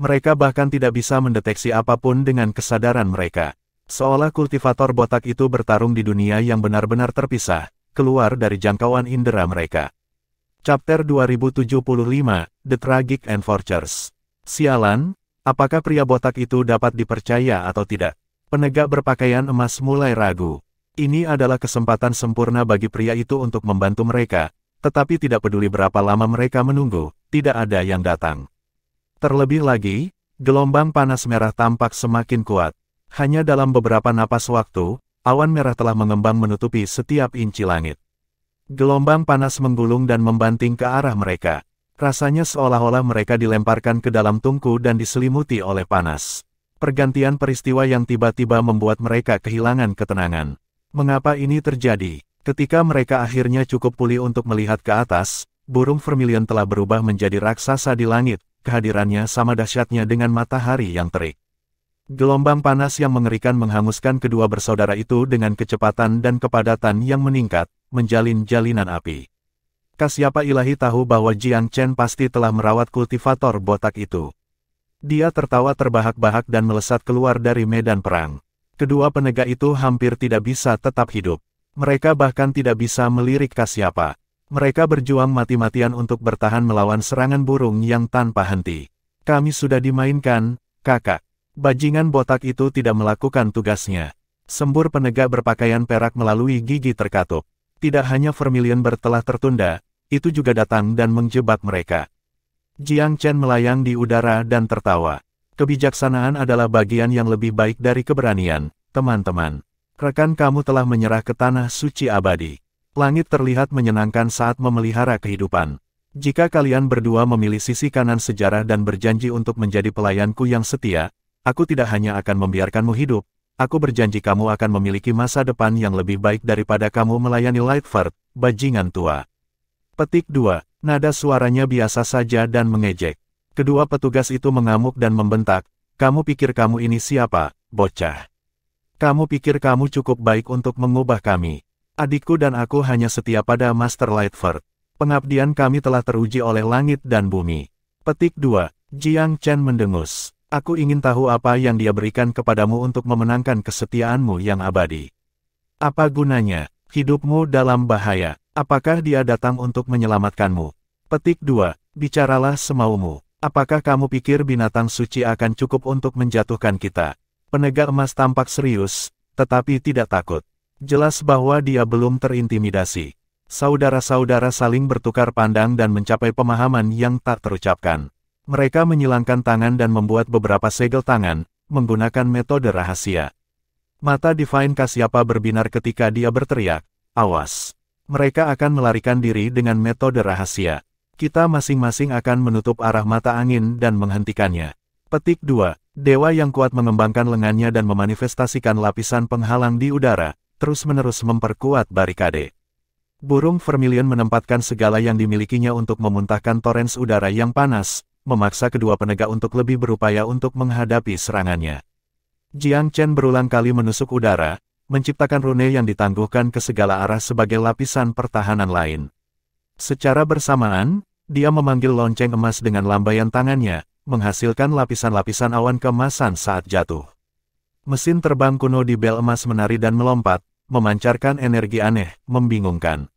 Mereka bahkan tidak bisa mendeteksi apapun dengan kesadaran mereka. Seolah kultivator botak itu bertarung di dunia yang benar-benar terpisah, keluar dari jangkauan indera mereka. Chapter 2075, The Tragic Enforcers. Sialan, apakah pria botak itu dapat dipercaya atau tidak? Penegak berpakaian emas mulai ragu. Ini adalah kesempatan sempurna bagi pria itu untuk membantu mereka, tetapi tidak peduli berapa lama mereka menunggu, tidak ada yang datang. Terlebih lagi, gelombang panas merah tampak semakin kuat. Hanya dalam beberapa napas waktu, awan merah telah mengembang menutupi setiap inci langit. Gelombang panas menggulung dan membanting ke arah mereka. Rasanya seolah-olah mereka dilemparkan ke dalam tungku dan diselimuti oleh panas. Pergantian peristiwa yang tiba-tiba membuat mereka kehilangan ketenangan. Mengapa ini terjadi? Ketika mereka akhirnya cukup pulih untuk melihat ke atas, burung vermilion telah berubah menjadi raksasa di langit. Kehadirannya sama dahsyatnya dengan matahari yang terik. Gelombang panas yang mengerikan menghanguskan kedua bersaudara itu dengan kecepatan dan kepadatan yang meningkat, menjalin jalinan api. Kasyapa ilahi tahu bahwa Jiang Chen pasti telah merawat kultivator botak itu. Dia tertawa terbahak-bahak dan melesat keluar dari medan perang. Kedua penegak itu hampir tidak bisa tetap hidup. Mereka bahkan tidak bisa melirik Kasyapa. Mereka berjuang mati-matian untuk bertahan melawan serangan burung yang tanpa henti. Kami sudah dimainkan, kakak. Bajingan botak itu tidak melakukan tugasnya. Sembur penegak berpakaian perak melalui gigi terkatup. Tidak hanya Vermilion Bird telah tertunda, itu juga datang dan menjebak mereka. Jiang Chen melayang di udara dan tertawa. Kebijaksanaan adalah bagian yang lebih baik dari keberanian, teman-teman. Rekan kamu telah menyerah ke tanah suci abadi. Langit terlihat menyenangkan saat memelihara kehidupan. Jika kalian berdua memilih sisi kanan sejarah dan berjanji untuk menjadi pelayanku yang setia, aku tidak hanya akan membiarkanmu hidup, aku berjanji kamu akan memiliki masa depan yang lebih baik daripada kamu melayani Lightford, bajingan tua. Petik 2. Nada suaranya biasa saja dan mengejek. Kedua petugas itu mengamuk dan membentak, kamu pikir kamu ini siapa, bocah? Kamu pikir kamu cukup baik untuk mengubah kami? Adikku dan aku hanya setia pada Master Lightford. Pengabdian kami telah teruji oleh langit dan bumi. Petik 2. Jiang Chen mendengus. Aku ingin tahu apa yang dia berikan kepadamu untuk memenangkan kesetiaanmu yang abadi. Apa gunanya? Hidupmu dalam bahaya. Apakah dia datang untuk menyelamatkanmu? Petik 2. Bicaralah semaumu. Apakah kamu pikir binatang suci akan cukup untuk menjatuhkan kita? Penegak emas tampak serius, tetapi tidak takut. Jelas bahwa dia belum terintimidasi. Saudara-saudara saling bertukar pandang dan mencapai pemahaman yang tak terucapkan. Mereka menyilangkan tangan dan membuat beberapa segel tangan, menggunakan metode rahasia. Mata Divine Kasyapa berbinar ketika dia berteriak, awas. Mereka akan melarikan diri dengan metode rahasia. Kita masing-masing akan menutup arah mata angin dan menghentikannya. Petik 2. Dewa yang kuat mengembangkan lengannya dan memanifestasikan lapisan penghalang di udara, terus-menerus memperkuat barikade. Burung vermilion menempatkan segala yang dimilikinya untuk memuntahkan torrens udara yang panas, memaksa kedua penegak untuk lebih berupaya untuk menghadapi serangannya. Jiang Chen berulang kali menusuk udara, menciptakan rune yang ditangguhkan ke segala arah sebagai lapisan pertahanan lain. Secara bersamaan, dia memanggil lonceng emas dengan lambaian tangannya, menghasilkan lapisan-lapisan awan keemasan saat jatuh. Mesin terbang kuno di bel emas menari dan melompat, memancarkan energi aneh, membingungkan.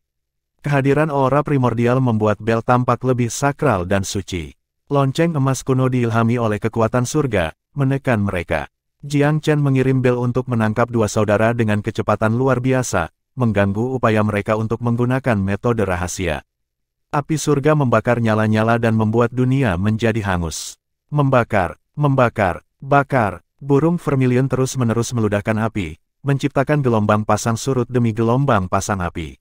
Kehadiran aura primordial membuat bel tampak lebih sakral dan suci. Lonceng emas kuno diilhami oleh kekuatan surga, menekan mereka. Jiang Chen mengirim bel untuk menangkap dua saudara dengan kecepatan luar biasa, mengganggu upaya mereka untuk menggunakan metode rahasia. Api surga membakar nyala-nyala dan membuat dunia menjadi hangus. Membakar, membakar, bakar. Burung vermilion terus-menerus meludahkan api, menciptakan gelombang pasang surut demi gelombang pasang api.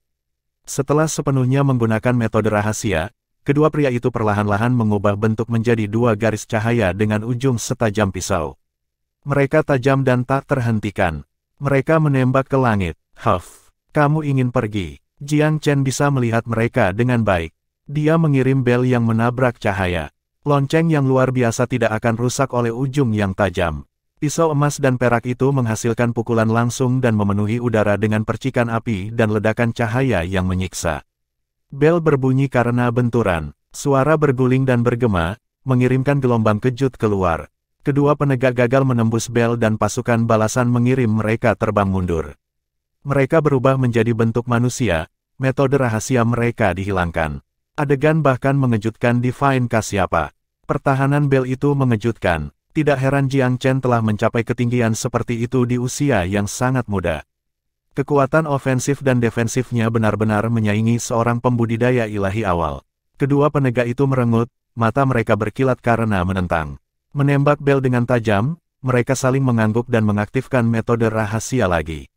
Setelah sepenuhnya menggunakan metode rahasia, kedua pria itu perlahan-lahan mengubah bentuk menjadi dua garis cahaya dengan ujung setajam pisau. Mereka tajam dan tak terhentikan. Mereka menembak ke langit. Huff, kamu ingin pergi? Jiang Chen bisa melihat mereka dengan baik. Dia mengirim bel yang menabrak cahaya. Lonceng yang luar biasa tidak akan rusak oleh ujung yang tajam. Pisau emas dan perak itu menghasilkan pukulan langsung dan memenuhi udara dengan percikan api dan ledakan cahaya yang menyiksa. Bel berbunyi karena benturan. Suara berguling dan bergema, mengirimkan gelombang kejut keluar. Kedua penegak gagal menembus bel dan pasukan balasan mengirim mereka terbang mundur. Mereka berubah menjadi bentuk manusia, metode rahasia mereka dihilangkan. Adegan bahkan mengejutkan Divine Kasyapa. Pertahanan bel itu mengejutkan. Tidak heran Jiang Chen telah mencapai ketinggian seperti itu di usia yang sangat muda. Kekuatan ofensif dan defensifnya benar-benar menyaingi seorang pembudidaya ilahi awal. Kedua penegak itu merengut, mata mereka berkilat karena menentang. Menembak bel dengan tajam, mereka saling mengangguk dan mengaktifkan metode rahasia lagi.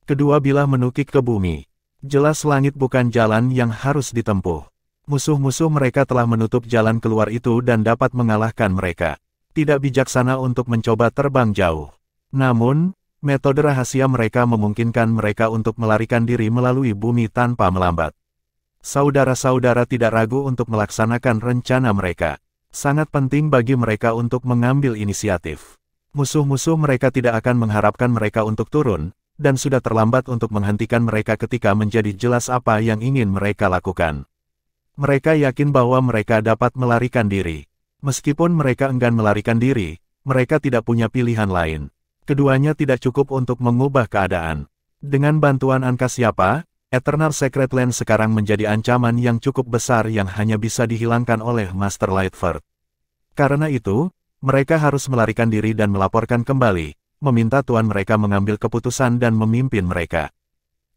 Kedua bilah menukik ke bumi. Jelas langit bukan jalan yang harus ditempuh. Musuh-musuh mereka telah menutup jalan keluar itu dan dapat mengalahkan mereka. Tidak bijaksana untuk mencoba terbang jauh. Namun, metode rahasia mereka memungkinkan mereka untuk melarikan diri melalui bumi tanpa melambat. Saudara-saudara tidak ragu untuk melaksanakan rencana mereka. Sangat penting bagi mereka untuk mengambil inisiatif. Musuh-musuh mereka tidak akan mengharapkan mereka untuk turun, dan sudah terlambat untuk menghentikan mereka ketika menjadi jelas apa yang ingin mereka lakukan. Mereka yakin bahwa mereka dapat melarikan diri. Meskipun mereka enggan melarikan diri, mereka tidak punya pilihan lain. Keduanya tidak cukup untuk mengubah keadaan. Dengan bantuan Kasyapa, Eternal Secret Land sekarang menjadi ancaman yang cukup besar yang hanya bisa dihilangkan oleh Master Lightford. Karena itu, mereka harus melarikan diri dan melaporkan kembali, meminta tuan mereka mengambil keputusan dan memimpin mereka.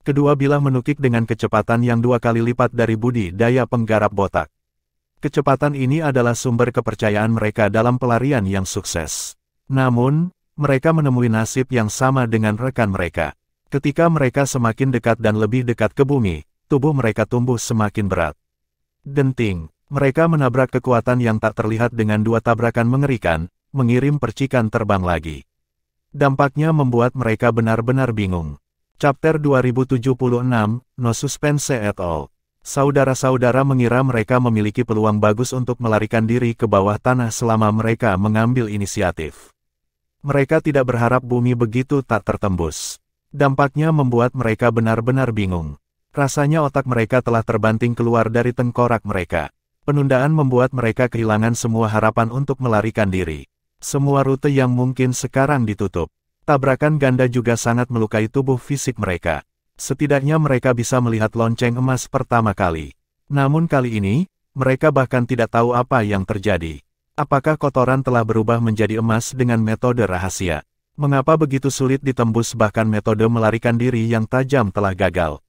Kedua bilah menukik dengan kecepatan yang 2 kali lipat dari budidaya penggarap botak. Kecepatan ini adalah sumber kepercayaan mereka dalam pelarian yang sukses. Namun, mereka menemui nasib yang sama dengan rekan mereka. Ketika mereka semakin dekat dan lebih dekat ke bumi, tubuh mereka tumbuh semakin berat. Denting, Mereka menabrak kekuatan yang tak terlihat dengan dua tabrakan mengerikan, mengirim percikan terbang lagi. Dampaknya membuat mereka benar-benar bingung. Chapter 2076, No Suspense at All. Saudara-saudara mengira mereka memiliki peluang bagus untuk melarikan diri ke bawah tanah selama mereka mengambil inisiatif. Mereka tidak berharap bumi begitu tak tertembus. Dampaknya membuat mereka benar-benar bingung. Rasanya otak mereka telah terbanting keluar dari tengkorak mereka. Penundaan membuat mereka kehilangan semua harapan untuk melarikan diri. Semua rute yang mungkin sekarang ditutup. Tabrakan ganda juga sangat melukai tubuh fisik mereka. Setidaknya mereka bisa melihat lonceng emas pertama kali. Namun kali ini, mereka bahkan tidak tahu apa yang terjadi. Apakah kotoran telah berubah menjadi emas dengan metode rahasia? Mengapa begitu sulit ditembus bahkan metode melarikan diri yang tajam telah gagal?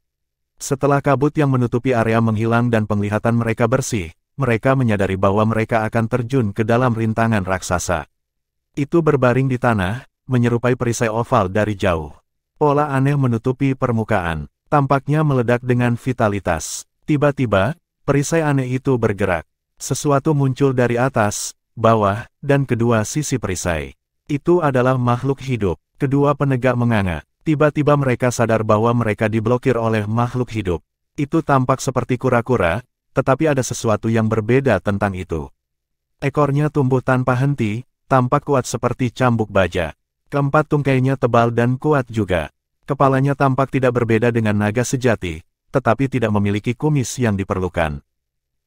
Setelah kabut yang menutupi area menghilang dan penglihatan mereka bersih, mereka menyadari bahwa mereka akan terjun ke dalam rintangan raksasa. Itu berbaring di tanah, menyerupai perisai oval dari jauh. Pola aneh menutupi permukaan, tampaknya meledak dengan vitalitas. Tiba-tiba, perisai aneh itu bergerak. Sesuatu muncul dari atas, bawah, dan kedua sisi perisai. Itu adalah makhluk hidup. Kedua penegak menganga. Tiba-tiba mereka sadar bahwa mereka diblokir oleh makhluk hidup. Itu tampak seperti kura-kura, tetapi ada sesuatu yang berbeda tentang itu. Ekornya tumbuh tanpa henti, tampak kuat seperti cambuk baja. Keempat tungkainya tebal dan kuat juga. Kepalanya tampak tidak berbeda dengan naga sejati, tetapi tidak memiliki kumis yang diperlukan.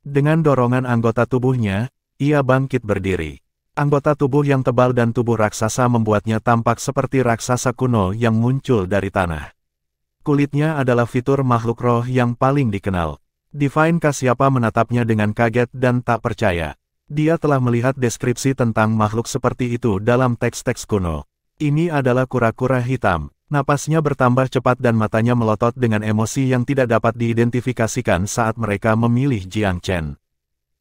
Dengan dorongan anggota tubuhnya, ia bangkit berdiri. Anggota tubuh yang tebal dan tubuh raksasa membuatnya tampak seperti raksasa kuno yang muncul dari tanah. Kulitnya adalah fitur makhluk roh yang paling dikenal. Divine Kasyapa menatapnya dengan kaget dan tak percaya. Dia telah melihat deskripsi tentang makhluk seperti itu dalam teks-teks kuno. Ini adalah kura-kura hitam. Napasnya bertambah cepat dan matanya melotot dengan emosi yang tidak dapat diidentifikasikan saat mereka memilih Jiang Chen.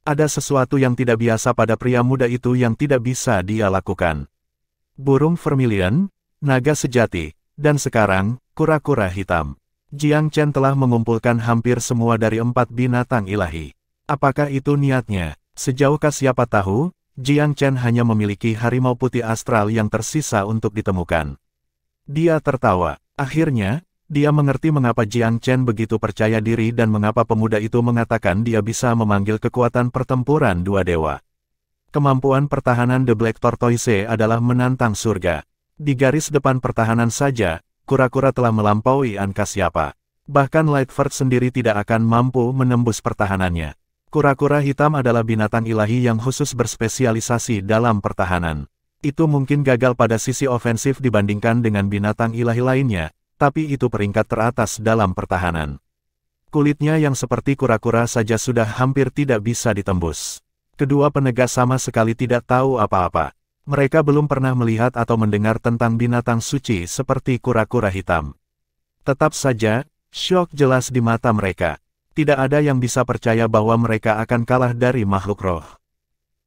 Ada sesuatu yang tidak biasa pada pria muda itu yang tidak bisa dia lakukan. Burung vermilion, naga sejati, dan sekarang, kura-kura hitam. Jiang Chen telah mengumpulkan hampir semua dari 4 binatang ilahi. Apakah itu niatnya? Sejauh siapa tahu, Jiang Chen hanya memiliki harimau putih astral yang tersisa untuk ditemukan. Dia tertawa. Akhirnya, dia mengerti mengapa Jiang Chen begitu percaya diri dan mengapa pemuda itu mengatakan dia bisa memanggil kekuatan pertempuran dua dewa. Kemampuan pertahanan The Black Tortoise adalah menantang surga. Di garis depan pertahanan saja, kura-kura telah melampaui Kasyapa. Bahkan Lightford sendiri tidak akan mampu menembus pertahanannya. Kura-kura hitam adalah binatang ilahi yang khusus berspesialisasi dalam pertahanan. Itu mungkin gagal pada sisi ofensif dibandingkan dengan binatang ilahi lainnya, tapi itu peringkat teratas dalam pertahanan. Kulitnya yang seperti kura-kura saja sudah hampir tidak bisa ditembus. Kedua penegak sama sekali tidak tahu apa-apa. Mereka belum pernah melihat atau mendengar tentang binatang suci seperti kura-kura hitam. Tetap saja, syok jelas di mata mereka. Tidak ada yang bisa percaya bahwa mereka akan kalah dari makhluk roh.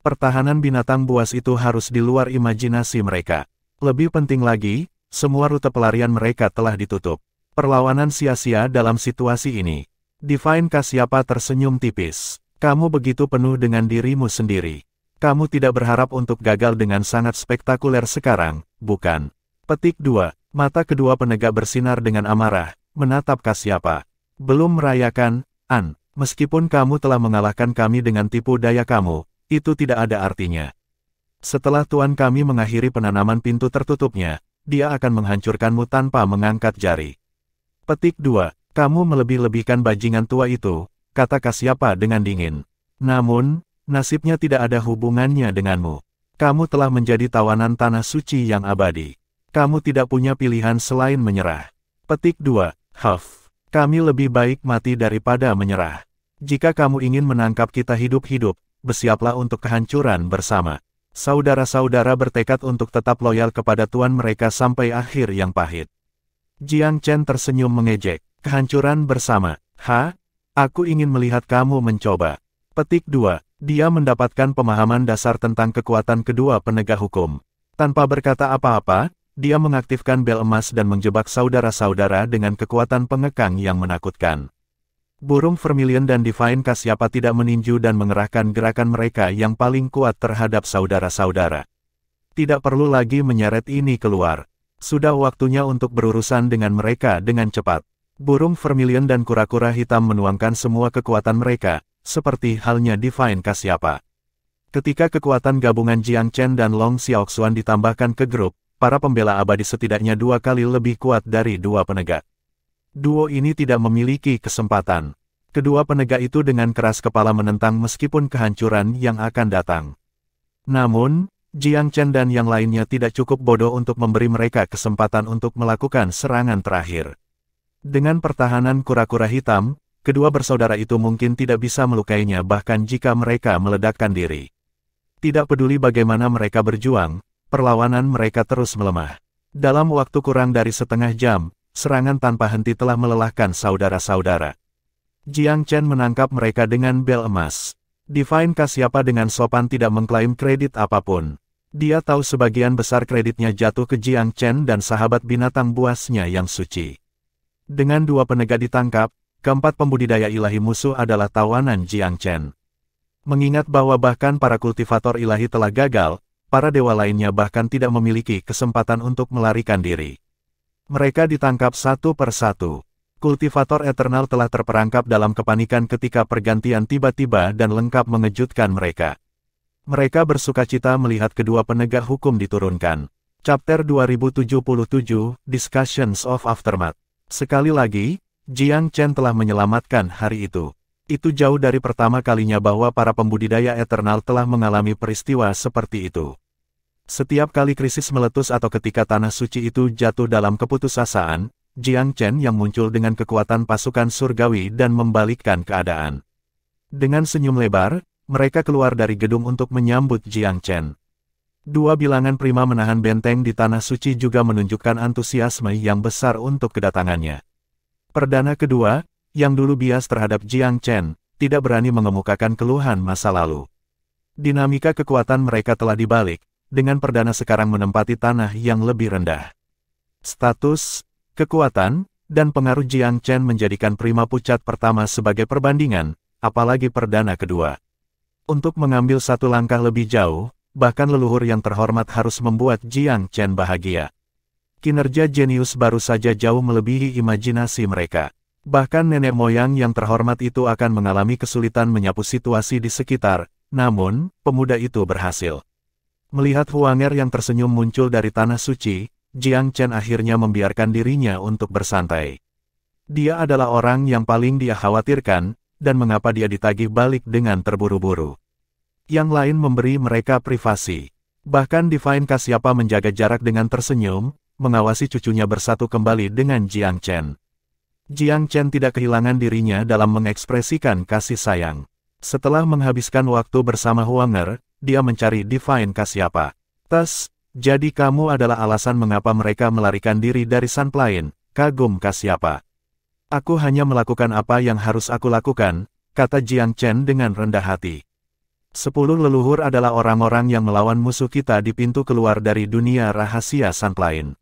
Pertahanan binatang buas itu harus di luar imajinasi mereka. Lebih penting lagi, semua rute pelarian mereka telah ditutup. Perlawanan sia-sia dalam situasi ini. Divine Kasyapa tersenyum tipis. Kamu begitu penuh dengan dirimu sendiri. Kamu tidak berharap untuk gagal dengan sangat spektakuler sekarang, bukan? Petik 2. Mata kedua penegak bersinar dengan amarah, menatap Kasyapa. Belum merayakan, meskipun kamu telah mengalahkan kami dengan tipu daya kamu, itu tidak ada artinya. Setelah Tuan kami mengakhiri penanaman pintu tertutupnya, dia akan menghancurkanmu tanpa mengangkat jari. Petik 2. Kamu melebih-lebihkan bajingan tua itu, kata Kasyapa dengan dingin. Namun, nasibnya tidak ada hubungannya denganmu. Kamu telah menjadi tawanan tanah suci yang abadi. Kamu tidak punya pilihan selain menyerah. Petik 2. Kami lebih baik mati daripada menyerah. Jika kamu ingin menangkap kita hidup-hidup, bersiaplah untuk kehancuran bersama. Saudara-saudara bertekad untuk tetap loyal kepada tuan mereka sampai akhir yang pahit. Jiang Chen tersenyum mengejek. Kehancuran bersama. Aku ingin melihat kamu mencoba. Petik 2. Dia mendapatkan pemahaman dasar tentang kekuatan kedua penegak hukum. Tanpa berkata apa-apa, dia mengaktifkan bel emas dan menjebak saudara-saudara dengan kekuatan pengekang yang menakutkan. Burung Vermilion dan Divine Kasyapa tidak meninju dan mengerahkan gerakan mereka yang paling kuat terhadap saudara-saudara. Tidak perlu lagi menyeret ini keluar. Sudah waktunya untuk berurusan dengan mereka dengan cepat. Burung Vermilion dan kura-kura hitam menuangkan semua kekuatan mereka, seperti halnya Divine Kasyapa. Ketika kekuatan gabungan Jiang Chen dan Long Xiaoxuan ditambahkan ke grup, para pembela abadi setidaknya 2 kali lebih kuat dari 2 penegak. Duo ini tidak memiliki kesempatan. Kedua penegak itu dengan keras kepala menentang meskipun kehancuran yang akan datang. Namun, Jiang Chen dan yang lainnya tidak cukup bodoh untuk memberi mereka kesempatan untuk melakukan serangan terakhir. Dengan pertahanan kura-kura hitam, kedua bersaudara itu mungkin tidak bisa melukainya bahkan jika mereka meledakkan diri. Tidak peduli bagaimana mereka berjuang, perlawanan mereka terus melemah. Dalam waktu kurang dari setengah jam, serangan tanpa henti telah melelahkan saudara-saudara. Jiang Chen menangkap mereka dengan bel emas. Divine Kasyapa dengan sopan tidak mengklaim kredit apapun. Dia tahu sebagian besar kreditnya jatuh ke Jiang Chen dan sahabat binatang buasnya yang suci. Dengan 2 penegak ditangkap, keempat pembudidaya ilahi musuh adalah tawanan Jiang Chen. Mengingat bahwa bahkan para kultivator ilahi telah gagal, para dewa lainnya bahkan tidak memiliki kesempatan untuk melarikan diri. Mereka ditangkap satu per satu. Kultivator Eternal telah terperangkap dalam kepanikan ketika pergantian tiba-tiba dan lengkap mengejutkan mereka. Mereka bersukacita melihat kedua penegak hukum diturunkan. Chapter 2077, Discussions of Aftermath. Sekali lagi, Jiang Chen telah menyelamatkan hari itu. Itu jauh dari pertama kalinya bahwa para pembudidaya Eternal telah mengalami peristiwa seperti itu. Setiap kali krisis meletus atau ketika tanah suci itu jatuh dalam keputusasaan, Jiang Chen yang muncul dengan kekuatan pasukan surgawi dan membalikkan keadaan. Dengan senyum lebar, mereka keluar dari gedung untuk menyambut Jiang Chen. 2 bilangan prima menahan benteng di tanah suci juga menunjukkan antusiasme yang besar untuk kedatangannya. Perdana kedua, yang dulu bias terhadap Jiang Chen, tidak berani mengemukakan keluhan masa lalu. Dinamika kekuatan mereka telah dibalik, dengan perdana sekarang menempati tanah yang lebih rendah. Status, kekuatan, dan pengaruh Jiang Chen menjadikan prima pucat pertama sebagai perbandingan, apalagi perdana kedua. Untuk mengambil satu langkah lebih jauh, bahkan leluhur yang terhormat harus membuat Jiang Chen bahagia. Kinerja jenius baru saja jauh melebihi imajinasi mereka. Bahkan nenek moyang yang terhormat itu akan mengalami kesulitan menyapu situasi di sekitar, namun, pemuda itu berhasil. Melihat Huanger yang tersenyum muncul dari tanah suci, Jiang Chen akhirnya membiarkan dirinya untuk bersantai. Dia adalah orang yang paling dia khawatirkan, dan mengapa dia ditagih balik dengan terburu-buru. Yang lain memberi mereka privasi. Bahkan Divine Kasyapa menjaga jarak dengan tersenyum, mengawasi cucunya bersatu kembali dengan Jiang Chen. Jiang Chen tidak kehilangan dirinya dalam mengekspresikan kasih sayang. Setelah menghabiskan waktu bersama Huanger, dia mencari Divine Kasyapa. Jadi kamu adalah alasan mengapa mereka melarikan diri dari Sunplane, kagum Kasyapa. Aku hanya melakukan apa yang harus aku lakukan, kata Jiang Chen dengan rendah hati. 10 leluhur adalah orang-orang yang melawan musuh kita di pintu keluar dari dunia rahasia Sunplane.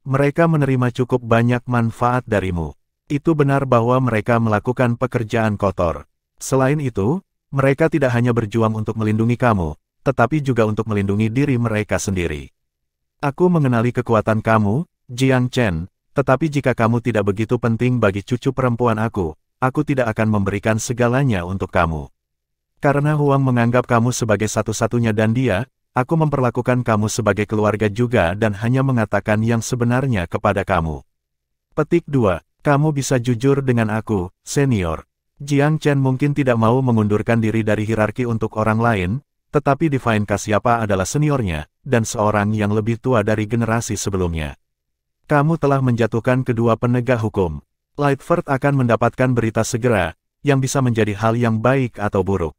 Mereka menerima cukup banyak manfaat darimu. Itu benar bahwa mereka melakukan pekerjaan kotor. Selain itu, mereka tidak hanya berjuang untuk melindungi kamu, tetapi juga untuk melindungi diri mereka sendiri. Aku mengenali kekuatan kamu, Jiang Chen, tetapi jika kamu tidak begitu penting bagi cucu perempuan aku tidak akan memberikan segalanya untuk kamu. Karena Huang menganggap kamu sebagai satu-satunya dan dia, aku memperlakukan kamu sebagai keluarga juga dan hanya mengatakan yang sebenarnya kepada kamu. Petik 2. Kamu bisa jujur dengan aku, senior. Jiang Chen mungkin tidak mau mengundurkan diri dari hierarki untuk orang lain, tetapi Divine Kasyapa adalah seniornya, dan seorang yang lebih tua dari generasi sebelumnya. Kamu telah menjatuhkan kedua penegak hukum. Lightford akan mendapatkan berita segera, yang bisa menjadi hal yang baik atau buruk.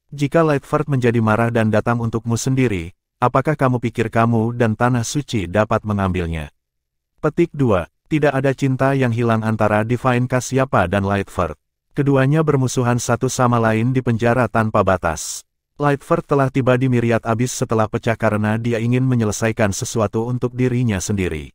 Jika Lightford menjadi marah dan datang untukmu sendiri, apakah kamu pikir kamu dan Tanah Suci dapat mengambilnya? Petik 2. Tidak ada cinta yang hilang antara Divine Kasyapa dan Lightford. Keduanya bermusuhan satu sama lain di penjara tanpa batas. Lightford telah tiba di Myriad Abyss setelah pecah karena dia ingin menyelesaikan sesuatu untuk dirinya sendiri.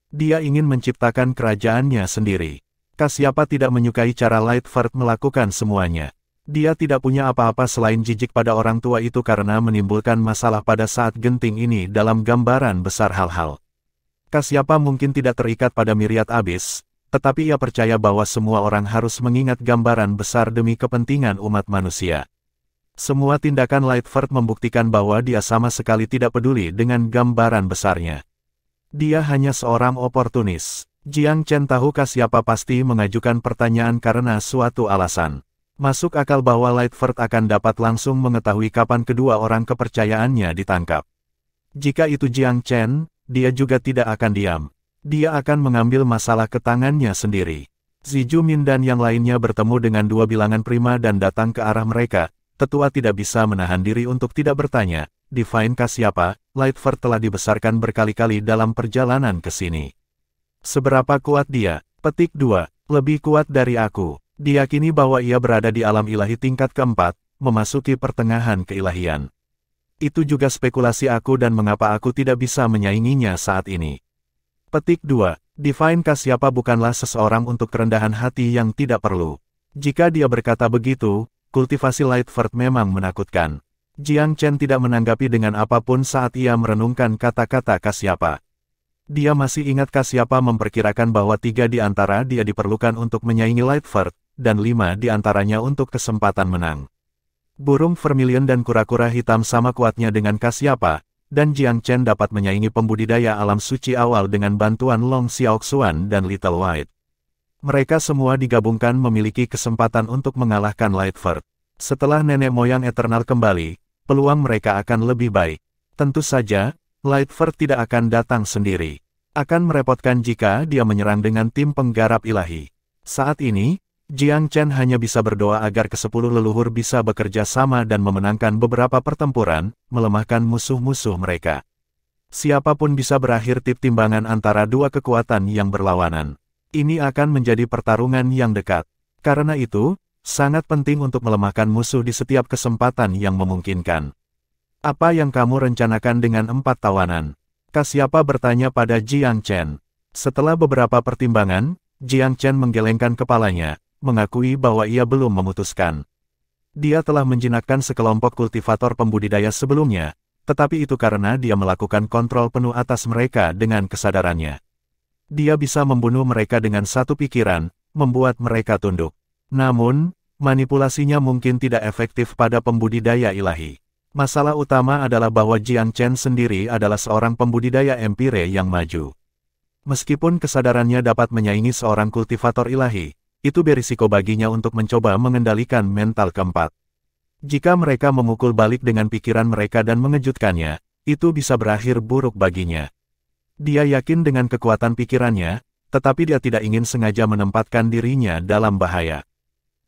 Dia ingin menciptakan kerajaannya sendiri. Kasyapa tidak menyukai cara Lightford melakukan semuanya. Dia tidak punya apa-apa selain jijik pada orang tua itu karena menimbulkan masalah pada saat genting ini dalam gambaran besar hal-hal. Kasyapa mungkin tidak terikat pada Myriad Abyss, tetapi ia percaya bahwa semua orang harus mengingat gambaran besar demi kepentingan umat manusia. Semua tindakan Lightford membuktikan bahwa dia sama sekali tidak peduli dengan gambaran besarnya. Dia hanya seorang oportunis. Jiang Chen tahu Kasyapa pasti mengajukan pertanyaan karena suatu alasan. Masuk akal bahwa Lightford akan dapat langsung mengetahui kapan kedua orang kepercayaannya ditangkap. Jika itu Jiang Chen, dia juga tidak akan diam. Dia akan mengambil masalah ke tangannya sendiri. Zhu Min dan yang lainnya bertemu dengan dua bilangan prima dan datang ke arah mereka. Tetua tidak bisa menahan diri untuk tidak bertanya, Divine Kasyapa, Lightford telah dibesarkan berkali-kali dalam perjalanan ke sini. Seberapa kuat dia? Petik 2. Lebih kuat dari aku. Diyakini bahwa ia berada di alam ilahi tingkat keempat, memasuki pertengahan keilahian. Itu juga spekulasi aku dan mengapa aku tidak bisa menyainginya saat ini. Petik 2. Divine Kasyapa bukanlah seseorang untuk kerendahan hati yang tidak perlu. Jika dia berkata begitu, kultivasi Lightford memang menakutkan. Jiang Chen tidak menanggapi dengan apapun saat ia merenungkan kata-kata Kasyapa. Dia masih ingat Kasyapa memperkirakan bahwa 3 di antara dia diperlukan untuk menyaingi Lightford, dan 5 di antaranya untuk kesempatan menang. Burung vermilion dan kura-kura hitam sama kuatnya dengan Kasyapa, dan Jiang Chen dapat menyaingi pembudidaya alam suci awal dengan bantuan Long Xiaoxuan dan Little White. Mereka semua digabungkan memiliki kesempatan untuk mengalahkan Lightford. Setelah nenek moyang Eternal kembali, peluang mereka akan lebih baik. Tentu saja, Lightford tidak akan datang sendiri. Akan merepotkan jika dia menyerang dengan tim penggarap ilahi. Saat ini, Jiang Chen hanya bisa berdoa agar ke-10 leluhur bisa bekerja sama dan memenangkan beberapa pertempuran, melemahkan musuh-musuh mereka. Siapapun bisa berakhir tip timbangan antara dua kekuatan yang berlawanan. Ini akan menjadi pertarungan yang dekat. Karena itu, sangat penting untuk melemahkan musuh di setiap kesempatan yang memungkinkan. Apa yang kamu rencanakan dengan 4 tawanan? Kasyapa bertanya pada Jiang Chen. Setelah beberapa pertimbangan, Jiang Chen menggelengkan kepalanya, mengakui bahwa ia belum memutuskan. Dia telah menjinakkan sekelompok kultivator pembudidaya sebelumnya, tetapi itu karena dia melakukan kontrol penuh atas mereka dengan kesadarannya. Dia bisa membunuh mereka dengan satu pikiran, membuat mereka tunduk. Namun, manipulasinya mungkin tidak efektif pada pembudidaya ilahi. Masalah utama adalah bahwa Jiang Chen sendiri adalah seorang pembudidaya empire yang maju. Meskipun kesadarannya dapat menyaingi seorang kultivator ilahi, itu berisiko baginya untuk mencoba mengendalikan mental keempat. Jika mereka memukul balik dengan pikiran mereka dan mengejutkannya, itu bisa berakhir buruk baginya. Dia yakin dengan kekuatan pikirannya, tetapi dia tidak ingin sengaja menempatkan dirinya dalam bahaya.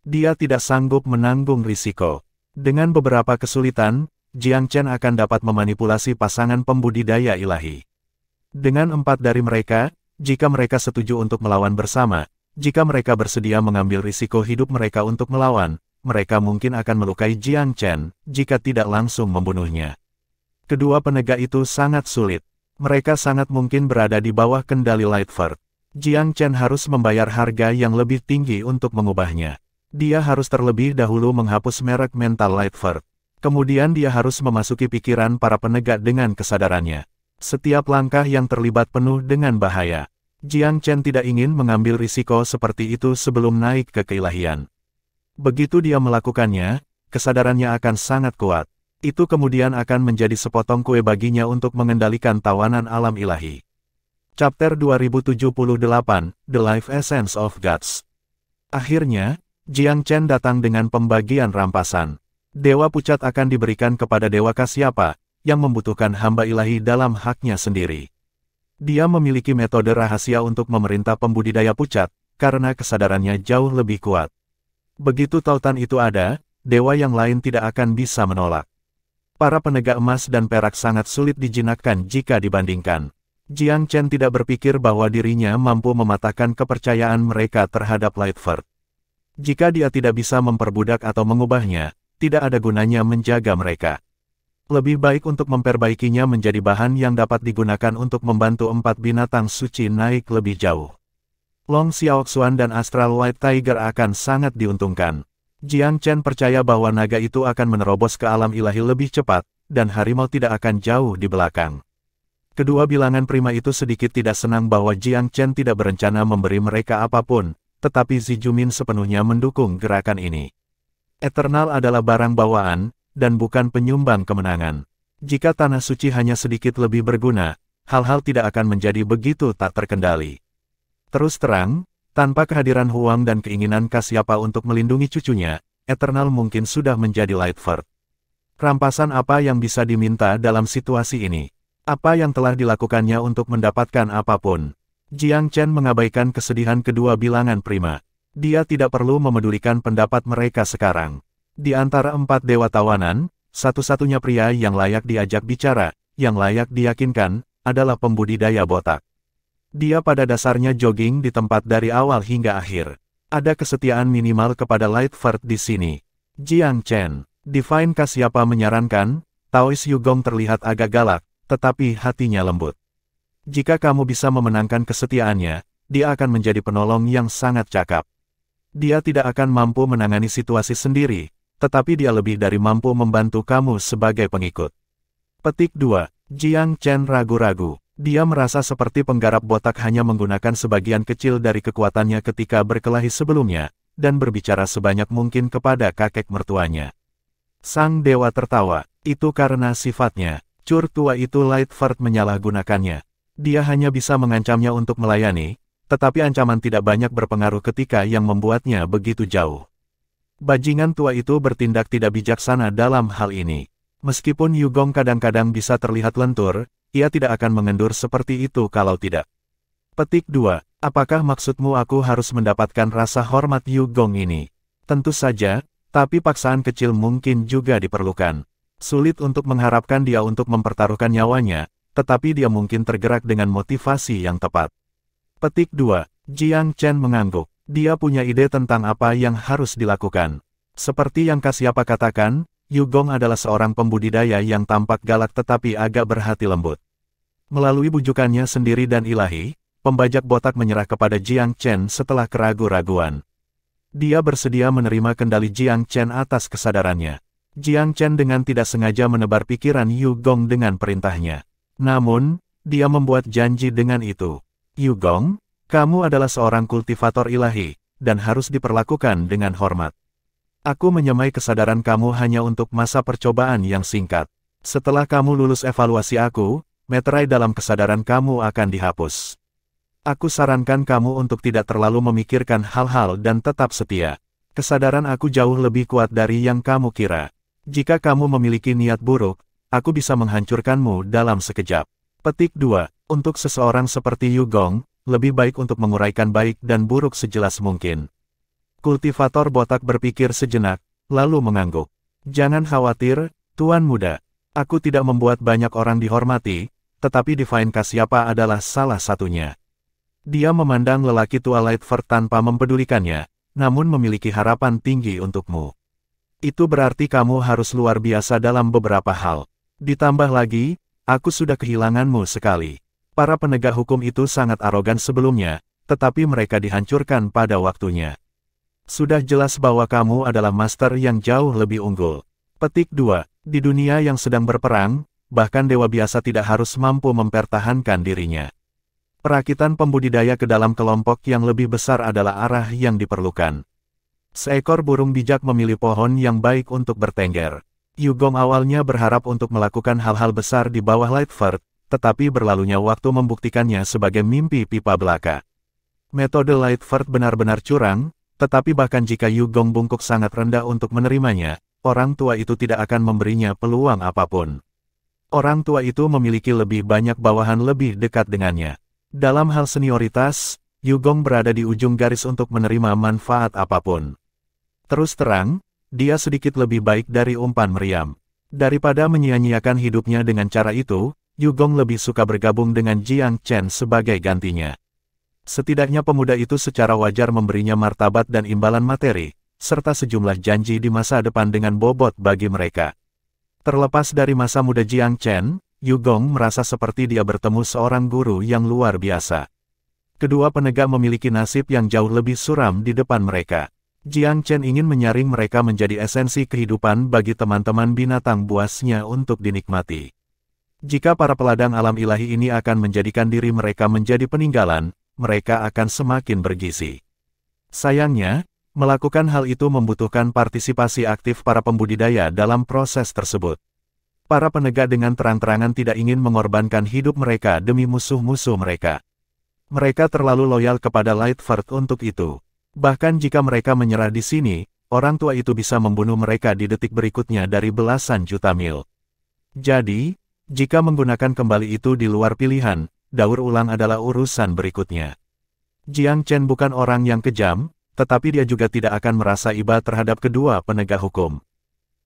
Dia tidak sanggup menanggung risiko. Dengan beberapa kesulitan, Jiang Chen akan dapat memanipulasi pasangan pembudidaya ilahi. Dengan 4 dari mereka, jika mereka setuju untuk melawan bersama, jika mereka bersedia mengambil risiko hidup mereka untuk melawan, mereka mungkin akan melukai Jiang Chen, jika tidak langsung membunuhnya. Kedua penegak itu sangat sulit. Mereka sangat mungkin berada di bawah kendali Lightford. Jiang Chen harus membayar harga yang lebih tinggi untuk mengubahnya. Dia harus terlebih dahulu menghapus merek mental Lightford. Kemudian dia harus memasuki pikiran para penegak dengan kesadarannya. Setiap langkah yang terlibat penuh dengan bahaya. Jiang Chen tidak ingin mengambil risiko seperti itu sebelum naik ke keilahian. Begitu dia melakukannya, kesadarannya akan sangat kuat. Itu kemudian akan menjadi sepotong kue baginya untuk mengendalikan tawanan alam ilahi. Chapter 2078, The Life Essence of Gods. Akhirnya, Jiang Chen datang dengan pembagian rampasan. Dewa Pucat akan diberikan kepada Dewa Kasyapa, yang membutuhkan hamba ilahi dalam haknya sendiri. Dia memiliki metode rahasia untuk memerintah pembudidaya pucat, karena kesadarannya jauh lebih kuat. Begitu tautan itu ada, dewa yang lain tidak akan bisa menolak. Para penegak emas dan perak sangat sulit dijinakkan jika dibandingkan. Jiang Chen tidak berpikir bahwa dirinya mampu mematahkan kepercayaan mereka terhadap Lightford. Jika dia tidak bisa memperbudak atau mengubahnya, tidak ada gunanya menjaga mereka. Lebih baik untuk memperbaikinya menjadi bahan yang dapat digunakan untuk membantu 4 binatang suci naik lebih jauh. Long Xiaoxuan dan Astral White Tiger akan sangat diuntungkan. Jiang Chen percaya bahwa naga itu akan menerobos ke alam ilahi lebih cepat, dan harimau tidak akan jauh di belakang. Kedua bilangan prima itu sedikit tidak senang bahwa Jiang Chen tidak berencana memberi mereka apapun, tetapi Zi Jumin sepenuhnya mendukung gerakan ini. Eternal adalah barang bawaan, dan bukan penyumbang kemenangan. Jika tanah suci hanya sedikit lebih berguna, hal-hal tidak akan menjadi begitu tak terkendali. Terus terang, tanpa kehadiran Huang dan keinginan Kasyapa untuk melindungi cucunya, Eternal mungkin sudah menjadi Lightford. Rampasan apa yang bisa diminta dalam situasi ini? Apa yang telah dilakukannya untuk mendapatkan apapun? Jiang Chen mengabaikan kesedihan kedua bilangan prima. Dia tidak perlu memedulikan pendapat mereka sekarang. Di antara 4 dewa tawanan, satu-satunya pria yang layak diajak bicara, yang layak diyakinkan, adalah pembudidaya botak. Dia pada dasarnya jogging di tempat dari awal hingga akhir. Ada kesetiaan minimal kepada Lightford di sini. Jiang Chen, Divine Kasyapa menyarankan, Taois Yugong terlihat agak galak, tetapi hatinya lembut. Jika kamu bisa memenangkan kesetiaannya, dia akan menjadi penolong yang sangat cakap. Dia tidak akan mampu menangani situasi sendiri, tetapi dia lebih dari mampu membantu kamu sebagai pengikut. Petik 2. Jiang Chen ragu-ragu. Dia merasa seperti penggarap botak hanya menggunakan sebagian kecil dari kekuatannya ketika berkelahi sebelumnya, dan berbicara sebanyak mungkin kepada kakek mertuanya. Sang dewa tertawa, itu karena sifatnya. Cur tua itu Lightford menyalahgunakannya. Dia hanya bisa mengancamnya untuk melayani, tetapi ancaman tidak banyak berpengaruh ketika yang membuatnya begitu jauh. Bajingan tua itu bertindak tidak bijaksana dalam hal ini. Meskipun Yugong kadang-kadang bisa terlihat lentur, ia tidak akan mengendur seperti itu kalau tidak. Petik 2. Apakah maksudmu aku harus mendapatkan rasa hormat Yugong ini? Tentu saja, tapi paksaan kecil mungkin juga diperlukan. Sulit untuk mengharapkan dia untuk mempertaruhkan nyawanya, tetapi dia mungkin tergerak dengan motivasi yang tepat. Petik 2. Jiang Chen mengangguk. Dia punya ide tentang apa yang harus dilakukan. Seperti yang Kasyapa katakan, Yugong adalah seorang pembudidaya yang tampak galak tetapi agak berhati lembut. Melalui bujukannya sendiri dan ilahi, pembajak botak menyerah kepada Jiang Chen setelah keraguan-raguan. Dia bersedia menerima kendali Jiang Chen atas kesadarannya. Jiang Chen dengan tidak sengaja menebar pikiran Yugong dengan perintahnya. Namun, dia membuat janji dengan itu. Yugong, kamu adalah seorang kultivator ilahi, dan harus diperlakukan dengan hormat. Aku menyemai kesadaran kamu hanya untuk masa percobaan yang singkat. Setelah kamu lulus evaluasi aku, meterai dalam kesadaran kamu akan dihapus. Aku sarankan kamu untuk tidak terlalu memikirkan hal-hal dan tetap setia. Kesadaran aku jauh lebih kuat dari yang kamu kira. Jika kamu memiliki niat buruk, aku bisa menghancurkanmu dalam sekejap. Petik 2. Untuk seseorang seperti Yugong, lebih baik untuk menguraikan baik dan buruk sejelas mungkin. Kultivator botak berpikir sejenak, lalu mengangguk. Jangan khawatir, Tuan Muda. Aku tidak membuat banyak orang dihormati, tetapi Divine Kasyapa adalah salah satunya. Dia memandang lelaki tua Lightford tanpa mempedulikannya, namun memiliki harapan tinggi untukmu. Itu berarti kamu harus luar biasa dalam beberapa hal. Ditambah lagi, aku sudah kehilanganmu sekali. Para penegak hukum itu sangat arogan sebelumnya, tetapi mereka dihancurkan pada waktunya. Sudah jelas bahwa kamu adalah master yang jauh lebih unggul. Petik 2. Di dunia yang sedang berperang, bahkan dewa biasa tidak harus mampu mempertahankan dirinya. Perakitan pembudidaya ke dalam kelompok yang lebih besar adalah arah yang diperlukan. Seekor burung bijak memilih pohon yang baik untuk bertengger. Yugong awalnya berharap untuk melakukan hal-hal besar di bawah Lightford, tetapi berlalunya waktu membuktikannya sebagai mimpi pipa belaka. Metode Lightford benar-benar curang, tetapi bahkan jika Yugong bungkuk sangat rendah untuk menerimanya, orang tua itu tidak akan memberinya peluang apapun. Orang tua itu memiliki lebih banyak bawahan lebih dekat dengannya. Dalam hal senioritas, Yugong berada di ujung garis untuk menerima manfaat apapun. Terus terang, dia sedikit lebih baik dari umpan meriam. Daripada menyia-nyiakan hidupnya dengan cara itu, Yugong lebih suka bergabung dengan Jiang Chen sebagai gantinya. Setidaknya pemuda itu secara wajar memberinya martabat dan imbalan materi, serta sejumlah janji di masa depan dengan bobot bagi mereka. Terlepas dari masa muda Jiang Chen, Yugong merasa seperti dia bertemu seorang guru yang luar biasa. Kedua penegak memiliki nasib yang jauh lebih suram di depan mereka. Jiang Chen ingin menyaring mereka menjadi esensi kehidupan bagi teman-teman binatang buasnya untuk dinikmati. Jika para peladang alam ilahi ini akan menjadikan diri mereka menjadi peninggalan, mereka akan semakin bergizi. Sayangnya, melakukan hal itu membutuhkan partisipasi aktif para pembudidaya dalam proses tersebut. Para penegak dengan terang-terangan tidak ingin mengorbankan hidup mereka demi musuh-musuh mereka. Mereka terlalu loyal kepada Lightford untuk itu. Bahkan jika mereka menyerah di sini, orang tua itu bisa membunuh mereka di detik berikutnya dari belasan juta mil. Jadi, jika menggunakan kembali itu di luar pilihan, daur ulang adalah urusan berikutnya. Jiang Chen bukan orang yang kejam, tetapi dia juga tidak akan merasa iba terhadap kedua penegak hukum.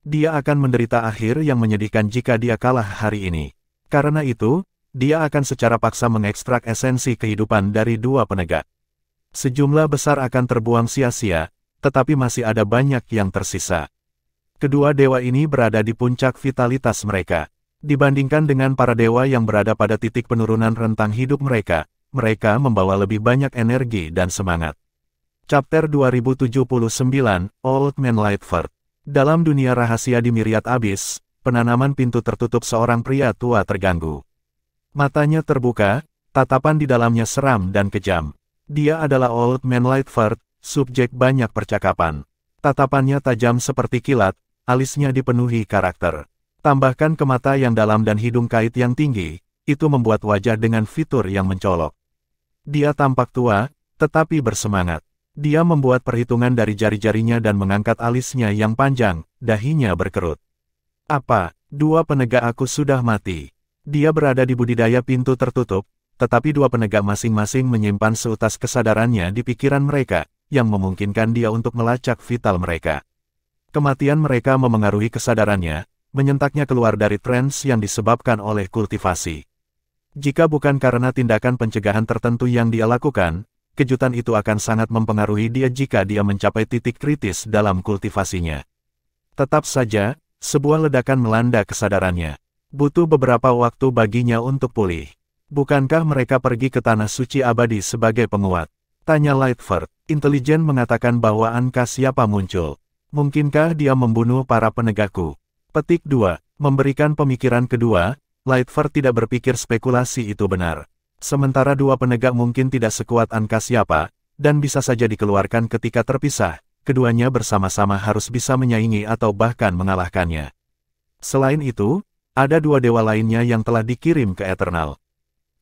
Dia akan menderita akhir yang menyedihkan jika dia kalah hari ini. Karena itu, dia akan secara paksa mengekstrak esensi kehidupan dari dua penegak. Sejumlah besar akan terbuang sia-sia, tetapi masih ada banyak yang tersisa. Kedua dewa ini berada di puncak vitalitas mereka. Dibandingkan dengan para dewa yang berada pada titik penurunan rentang hidup mereka, mereka membawa lebih banyak energi dan semangat. Chapter 2079, Old Man Lightford. Dalam dunia rahasia di Myriad Abyss, penanaman pintu tertutup seorang pria tua terganggu. Matanya terbuka, tatapan di dalamnya seram dan kejam. Dia adalah Old Man Lightford, subjek banyak percakapan. Tatapannya tajam seperti kilat, alisnya dipenuhi karakter. Tambahkan ke mata yang dalam dan hidung kait yang tinggi, itu membuat wajah dengan fitur yang mencolok. Dia tampak tua, tetapi bersemangat. Dia membuat perhitungan dari jari-jarinya dan mengangkat alisnya yang panjang, dahinya berkerut. Apa, dua penegak aku sudah mati? Dia berada di budidaya pintu tertutup, tetapi dua penegak masing-masing menyimpan seutas kesadarannya di pikiran mereka, yang memungkinkan dia untuk melacak vital mereka. Kematian mereka memengaruhi kesadarannya, menyentaknya keluar dari trans yang disebabkan oleh kultivasi. Jika bukan karena tindakan pencegahan tertentu yang dia lakukan, kejutan itu akan sangat mempengaruhi dia jika dia mencapai titik kritis dalam kultivasinya. Tetap saja, sebuah ledakan melanda kesadarannya. Butuh beberapa waktu baginya untuk pulih. Bukankah mereka pergi ke tanah suci abadi sebagai penguat? Tanya Lightford. Intelijen mengatakan bahwa angka siapa muncul. Mungkinkah dia membunuh para penegakku? Petik 2. Memberikan pemikiran kedua, Lightford tidak berpikir spekulasi itu benar. Sementara dua penegak mungkin tidak sekuat angka siapa, dan bisa saja dikeluarkan ketika terpisah, keduanya bersama-sama harus bisa menyaingi atau bahkan mengalahkannya. Selain itu, ada dua dewa lainnya yang telah dikirim ke Eternal.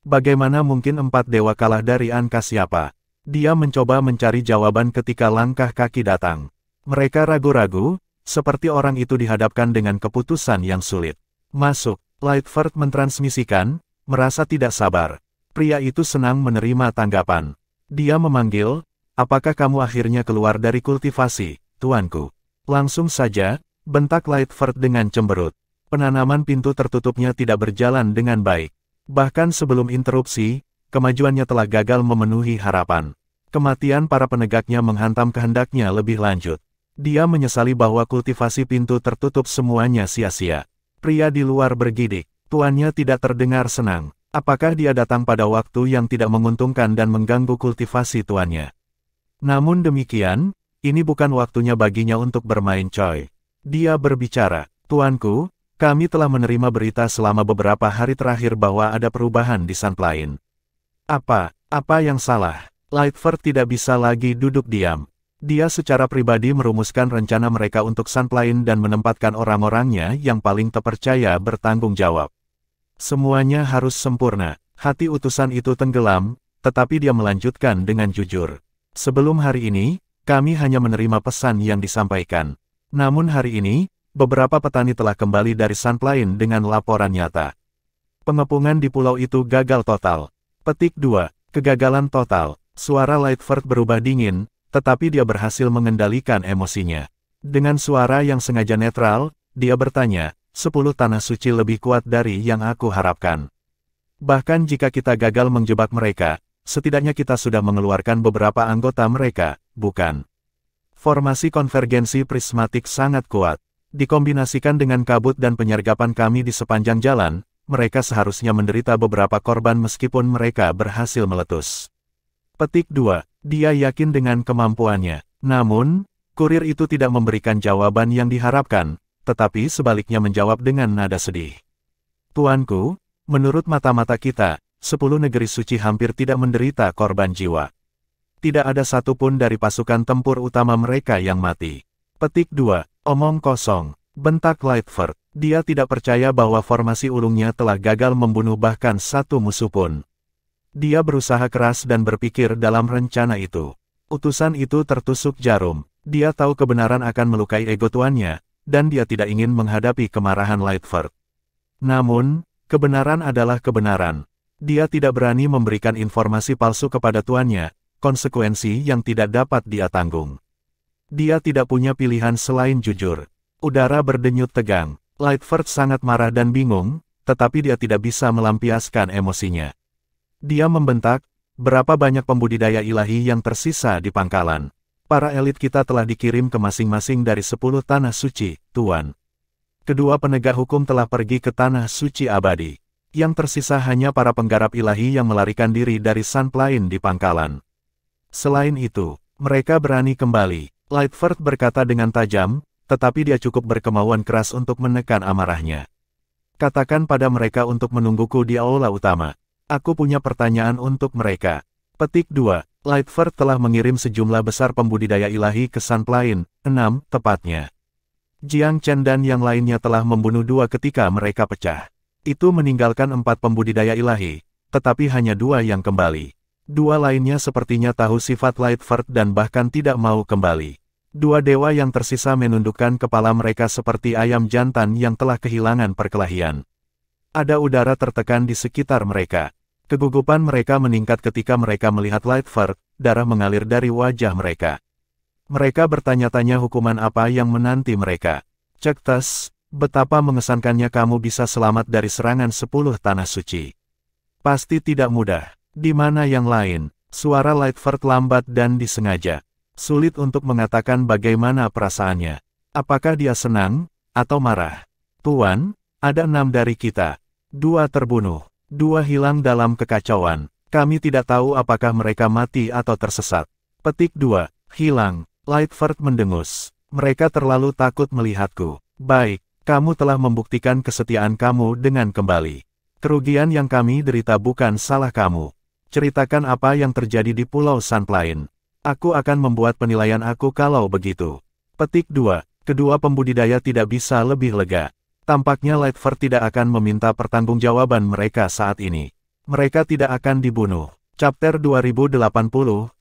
Bagaimana mungkin empat dewa kalah dari angka siapa? Dia mencoba mencari jawaban ketika langkah kaki datang. Mereka ragu-ragu, seperti orang itu dihadapkan dengan keputusan yang sulit. Masuk, Lightford mentransmisikan, merasa tidak sabar. Pria itu senang menerima tanggapan. Dia memanggil, apakah kamu akhirnya keluar dari kultivasi, tuanku? Langsung saja, bentak Lightford dengan cemberut. Penanaman pintu tertutupnya tidak berjalan dengan baik. Bahkan sebelum interupsi, kemajuannya telah gagal memenuhi harapan. Kematian para penegaknya menghantam kehendaknya lebih lanjut. Dia menyesali bahwa kultivasi pintu tertutup semuanya sia-sia. Pria di luar bergidik, tuannya tidak terdengar senang. Apakah dia datang pada waktu yang tidak menguntungkan dan mengganggu kultivasi tuannya? Namun demikian, ini bukan waktunya baginya untuk bermain coy. Dia berbicara, tuanku, kami telah menerima berita selama beberapa hari terakhir bahwa ada perubahan di Sunplane. Apa yang salah? Lightford tidak bisa lagi duduk diam. Dia secara pribadi merumuskan rencana mereka untuk Sunplane dan menempatkan orang-orangnya yang paling terpercaya bertanggung jawab. Semuanya harus sempurna. Hati utusan itu tenggelam, tetapi dia melanjutkan dengan jujur. Sebelum hari ini, kami hanya menerima pesan yang disampaikan. Namun hari ini, beberapa petani telah kembali dari Sunplane dengan laporan nyata. Pengepungan di pulau itu gagal total. Petik 2. Kegagalan total. Suara Lightford berubah dingin, tetapi dia berhasil mengendalikan emosinya. Dengan suara yang sengaja netral, dia bertanya, 10 tanah suci lebih kuat dari yang aku harapkan. Bahkan jika kita gagal menjebak mereka, setidaknya kita sudah mengeluarkan beberapa anggota mereka, bukan? Formasi konvergensi prismatik sangat kuat. Dikombinasikan dengan kabut dan penyergapan kami di sepanjang jalan, mereka seharusnya menderita beberapa korban meskipun mereka berhasil meletus. Petik 2. Dia yakin dengan kemampuannya. Namun, kurir itu tidak memberikan jawaban yang diharapkan, tetapi sebaliknya menjawab dengan nada sedih. Tuanku, menurut mata-mata kita, 10 negeri suci hampir tidak menderita korban jiwa. Tidak ada satupun dari pasukan tempur utama mereka yang mati. Petik 2. Omong kosong. Bentak Lightford. Dia tidak percaya bahwa formasi ulungnya telah gagal membunuh bahkan satu musuh pun. Dia berusaha keras dan berpikir dalam rencana itu. Utusan itu tertusuk jarum. Dia tahu kebenaran akan melukai ego tuannya, dan dia tidak ingin menghadapi kemarahan Lightford. Namun, kebenaran adalah kebenaran. Dia tidak berani memberikan informasi palsu kepada tuannya, konsekuensi yang tidak dapat dia tanggung. Dia tidak punya pilihan selain jujur. Udara berdenyut tegang. Lightford sangat marah dan bingung, tetapi dia tidak bisa melampiaskan emosinya. Dia membentak, berapa banyak pembudidaya ilahi yang tersisa di pangkalan. Para elit kita telah dikirim ke masing-masing dari 10 tanah suci, Tuan. Kedua penegak hukum telah pergi ke tanah suci abadi. Yang tersisa hanya para penggarap ilahi yang melarikan diri dari Sunplane di pangkalan. Selain itu, mereka berani kembali. Lightford berkata dengan tajam, tetapi dia cukup berkemauan keras untuk menekan amarahnya. Katakan pada mereka untuk menungguku di aula utama. Aku punya pertanyaan untuk mereka. Petik 2. Lightford telah mengirim sejumlah besar pembudidaya ilahi ke Sunplane, 6 tepatnya. Jiang Chen dan yang lainnya telah membunuh 2 ketika mereka pecah. Itu meninggalkan 4 pembudidaya ilahi, tetapi hanya 2 yang kembali. 2 lainnya sepertinya tahu sifat Lightford dan bahkan tidak mau kembali. 2 dewa yang tersisa menundukkan kepala mereka seperti ayam jantan yang telah kehilangan perkelahian. Ada udara tertekan di sekitar mereka. Kegugupan mereka meningkat ketika mereka melihat Lightford, darah mengalir dari wajah mereka. Mereka bertanya-tanya hukuman apa yang menanti mereka. Cek tes, betapa mengesankannya kamu bisa selamat dari serangan 10 tanah suci. Pasti tidak mudah. Di mana yang lain? Suara Lightford lambat dan disengaja. Sulit untuk mengatakan bagaimana perasaannya. Apakah dia senang, atau marah? Tuan, ada 6 dari kita. 2 terbunuh. 2 hilang dalam kekacauan. Kami tidak tahu apakah mereka mati atau tersesat. Petik 2. Hilang. Lightford mendengus. Mereka terlalu takut melihatku. Baik, kamu telah membuktikan kesetiaan kamu dengan kembali. Kerugian yang kami derita bukan salah kamu. Ceritakan apa yang terjadi di Pulau Sunplane. Aku akan membuat penilaian aku kalau begitu. Petik 2. Kedua pembudidaya tidak bisa lebih lega. Tampaknya Lightford tidak akan meminta pertanggungjawaban mereka saat ini. Mereka tidak akan dibunuh. Chapter 2080,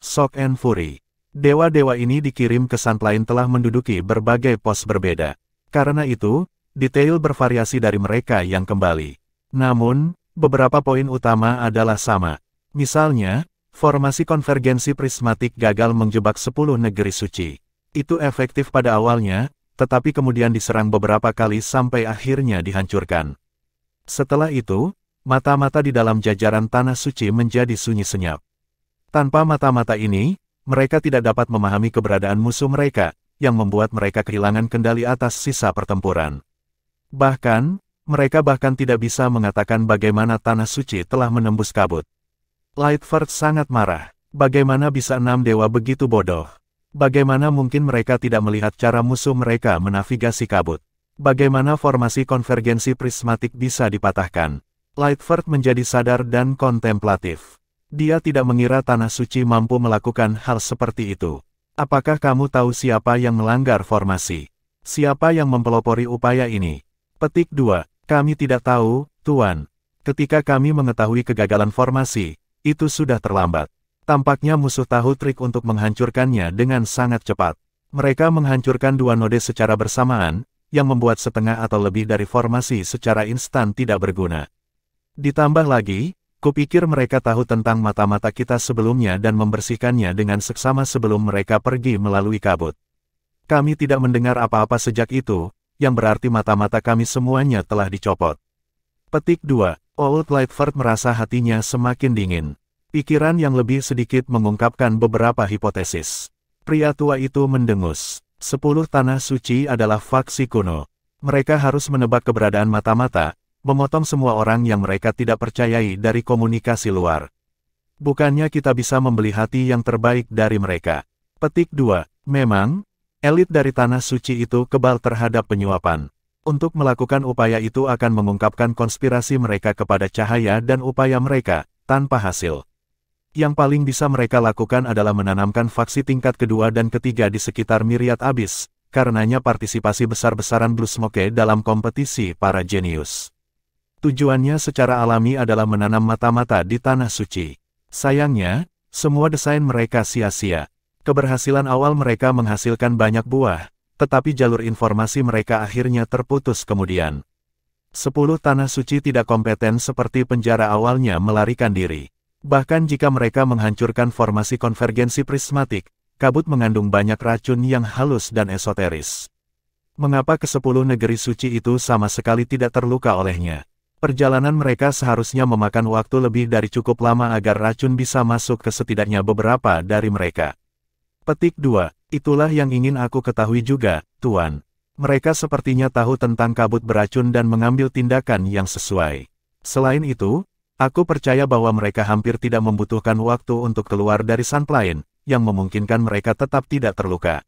Shock and Fury. Dewa-dewa ini dikirim ke Sunplane telah menduduki berbagai pos berbeda. Karena itu, detail bervariasi dari mereka yang kembali. Namun, beberapa poin utama adalah sama. Misalnya, formasi konvergensi prismatik gagal menjebak 10 negeri suci. Itu efektif pada awalnya, tetapi kemudian diserang beberapa kali sampai akhirnya dihancurkan. Setelah itu, mata-mata di dalam jajaran tanah suci menjadi sunyi senyap. Tanpa mata-mata ini, mereka tidak dapat memahami keberadaan musuh mereka, yang membuat mereka kehilangan kendali atas sisa pertempuran. Bahkan, mereka bahkan tidak bisa mengatakan bagaimana tanah suci telah menembus kabut. Lightford sangat marah. Bagaimana bisa 6 dewa begitu bodoh? Bagaimana mungkin mereka tidak melihat cara musuh mereka menavigasi kabut? Bagaimana formasi konvergensi prismatik bisa dipatahkan? Lightford menjadi sadar dan kontemplatif. Dia tidak mengira tanah suci mampu melakukan hal seperti itu. Apakah kamu tahu siapa yang melanggar formasi? Siapa yang mempelopori upaya ini? Petik 2. Kami tidak tahu, Tuan. Ketika kami mengetahui kegagalan formasi, itu sudah terlambat. Tampaknya musuh tahu trik untuk menghancurkannya dengan sangat cepat. Mereka menghancurkan 2 node secara bersamaan, yang membuat setengah atau lebih dari formasi secara instan tidak berguna. Ditambah lagi, kupikir mereka tahu tentang mata-mata kita sebelumnya dan membersihkannya dengan seksama sebelum mereka pergi melalui kabut. Kami tidak mendengar apa-apa sejak itu, yang berarti mata-mata kami semuanya telah dicopot. Petik 2. Old Lightford merasa hatinya semakin dingin. Pikiran yang lebih sedikit mengungkapkan beberapa hipotesis. Pria tua itu mendengus. 10 tanah suci adalah faksi kuno. Mereka harus menebak keberadaan mata-mata, memotong semua orang yang mereka tidak percayai dari komunikasi luar. Bukannya kita bisa membeli hati yang terbaik dari mereka. Petik 2. Memang, elit dari Tanah Suci itu kebal terhadap penyuapan. Untuk melakukan upaya itu akan mengungkapkan konspirasi mereka kepada cahaya dan upaya mereka, tanpa hasil. Yang paling bisa mereka lakukan adalah menanamkan faksi tingkat kedua dan ketiga di sekitar Myriad Abyss, karenanya partisipasi besar-besaran Blue Smoke dalam kompetisi para jenius. Tujuannya secara alami adalah menanam mata-mata di Tanah Suci. Sayangnya, semua desain mereka sia-sia. Keberhasilan awal mereka menghasilkan banyak buah, tetapi jalur informasi mereka akhirnya terputus kemudian. 10 Tanah Suci tidak kompeten seperti penjara awalnya melarikan diri. Bahkan jika mereka menghancurkan formasi konvergensi prismatik, kabut mengandung banyak racun yang halus dan esoteris. Mengapa ke-10 negeri suci itu sama sekali tidak terluka olehnya? Perjalanan mereka seharusnya memakan waktu lebih dari cukup lama agar racun bisa masuk ke setidaknya beberapa dari mereka. Petik 2. Itulah yang ingin aku ketahui juga, Tuan. Mereka sepertinya tahu tentang kabut beracun dan mengambil tindakan yang sesuai. Selain itu, aku percaya bahwa mereka hampir tidak membutuhkan waktu untuk keluar dari Sunplane, yang memungkinkan mereka tetap tidak terluka.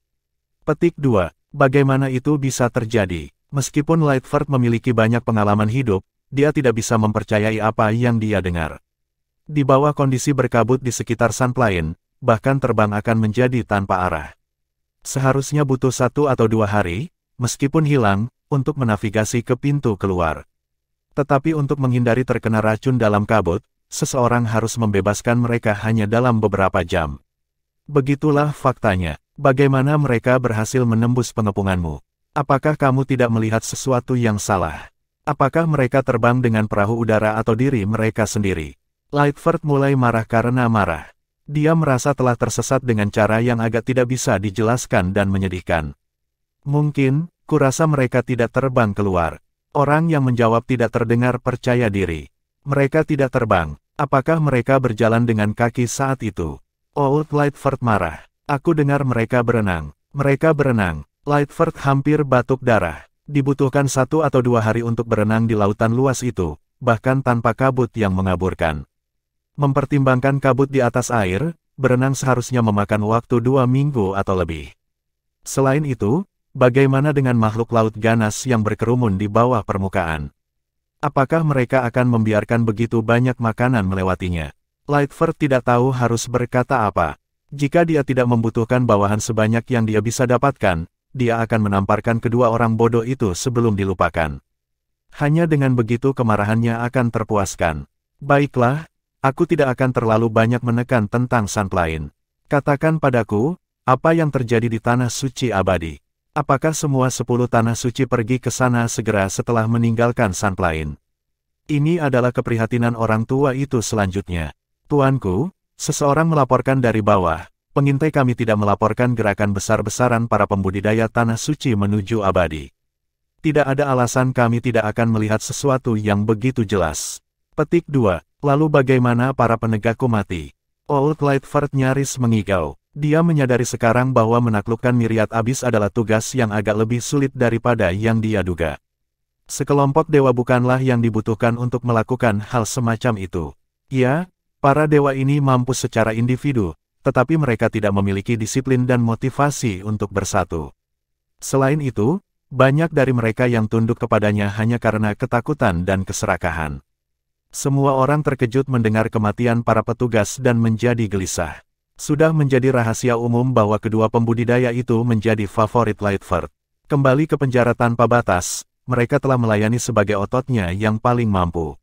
Petik 2. Bagaimana itu bisa terjadi? Meskipun Lightford memiliki banyak pengalaman hidup, dia tidak bisa mempercayai apa yang dia dengar. Di bawah kondisi berkabut di sekitar Sunplane, bahkan terbang akan menjadi tanpa arah. Seharusnya butuh 1 atau 2 hari, meskipun hilang, untuk menavigasi ke pintu keluar. Tetapi untuk menghindari terkena racun dalam kabut, seseorang harus membebaskan mereka hanya dalam beberapa jam. Begitulah faktanya. Bagaimana mereka berhasil menembus pengepunganmu? Apakah kamu tidak melihat sesuatu yang salah? Apakah mereka terbang dengan perahu udara atau diri mereka sendiri? Lightford mulai marah karena marah. Dia merasa telah tersesat dengan cara yang agak tidak bisa dijelaskan dan menyedihkan. Mungkin, kurasa mereka tidak terbang keluar. Orang yang menjawab tidak terdengar percaya diri. Mereka tidak terbang. Apakah mereka berjalan dengan kaki saat itu? Old Lightford marah. Aku dengar mereka berenang. Mereka berenang. Lightford hampir batuk darah. Dibutuhkan 1 atau 2 hari untuk berenang di lautan luas itu, bahkan tanpa kabut yang mengaburkan. Mempertimbangkan kabut di atas air, berenang seharusnya memakan waktu 2 minggu atau lebih. Selain itu, bagaimana dengan makhluk laut ganas yang berkerumun di bawah permukaan? Apakah mereka akan membiarkan begitu banyak makanan melewatinya? Lightford tidak tahu harus berkata apa. Jika dia tidak membutuhkan bawahan sebanyak yang dia bisa dapatkan, dia akan menamparkan kedua orang bodoh itu sebelum dilupakan. Hanya dengan begitu kemarahannya akan terpuaskan. Baiklah, aku tidak akan terlalu banyak menekan tentang Sunplane. Katakan padaku, apa yang terjadi di Tanah Suci Abadi? Apakah semua 10 Tanah Suci pergi ke sana segera setelah meninggalkan Sunplane? Ini adalah keprihatinan orang tua itu selanjutnya. Tuanku, seseorang melaporkan dari bawah. Pengintai kami tidak melaporkan gerakan besar-besaran para pembudidaya Tanah Suci menuju Abadi. Tidak ada alasan kami tidak akan melihat sesuatu yang begitu jelas. Petik 2. Lalu bagaimana para penegakku mati? Old Lightford nyaris mengigau. Dia menyadari sekarang bahwa menaklukkan Myriad Abyss adalah tugas yang agak lebih sulit daripada yang dia duga. Sekelompok dewa bukanlah yang dibutuhkan untuk melakukan hal semacam itu. Ya, para dewa ini mampu secara individu, tetapi mereka tidak memiliki disiplin dan motivasi untuk bersatu. Selain itu, banyak dari mereka yang tunduk kepadanya hanya karena ketakutan dan keserakahan. Semua orang terkejut mendengar kematian para petugas dan menjadi gelisah. Sudah menjadi rahasia umum bahwa kedua pembudidaya itu menjadi favorit Lightford. Kembali ke penjara tanpa batas, mereka telah melayani sebagai ototnya yang paling mampu.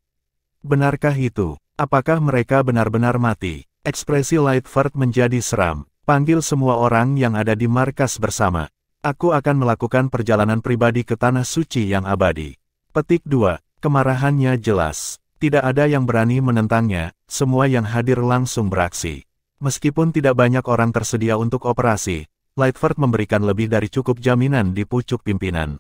Benarkah itu? Apakah mereka benar-benar mati? Ekspresi Lightford menjadi seram. Panggil semua orang yang ada di markas bersama. Aku akan melakukan perjalanan pribadi ke Tanah Suci yang abadi. Petik 2. Kemarahannya jelas. Tidak ada yang berani menentangnya, semua yang hadir langsung beraksi. Meskipun tidak banyak orang tersedia untuk operasi, Lightford memberikan lebih dari cukup jaminan di pucuk pimpinan.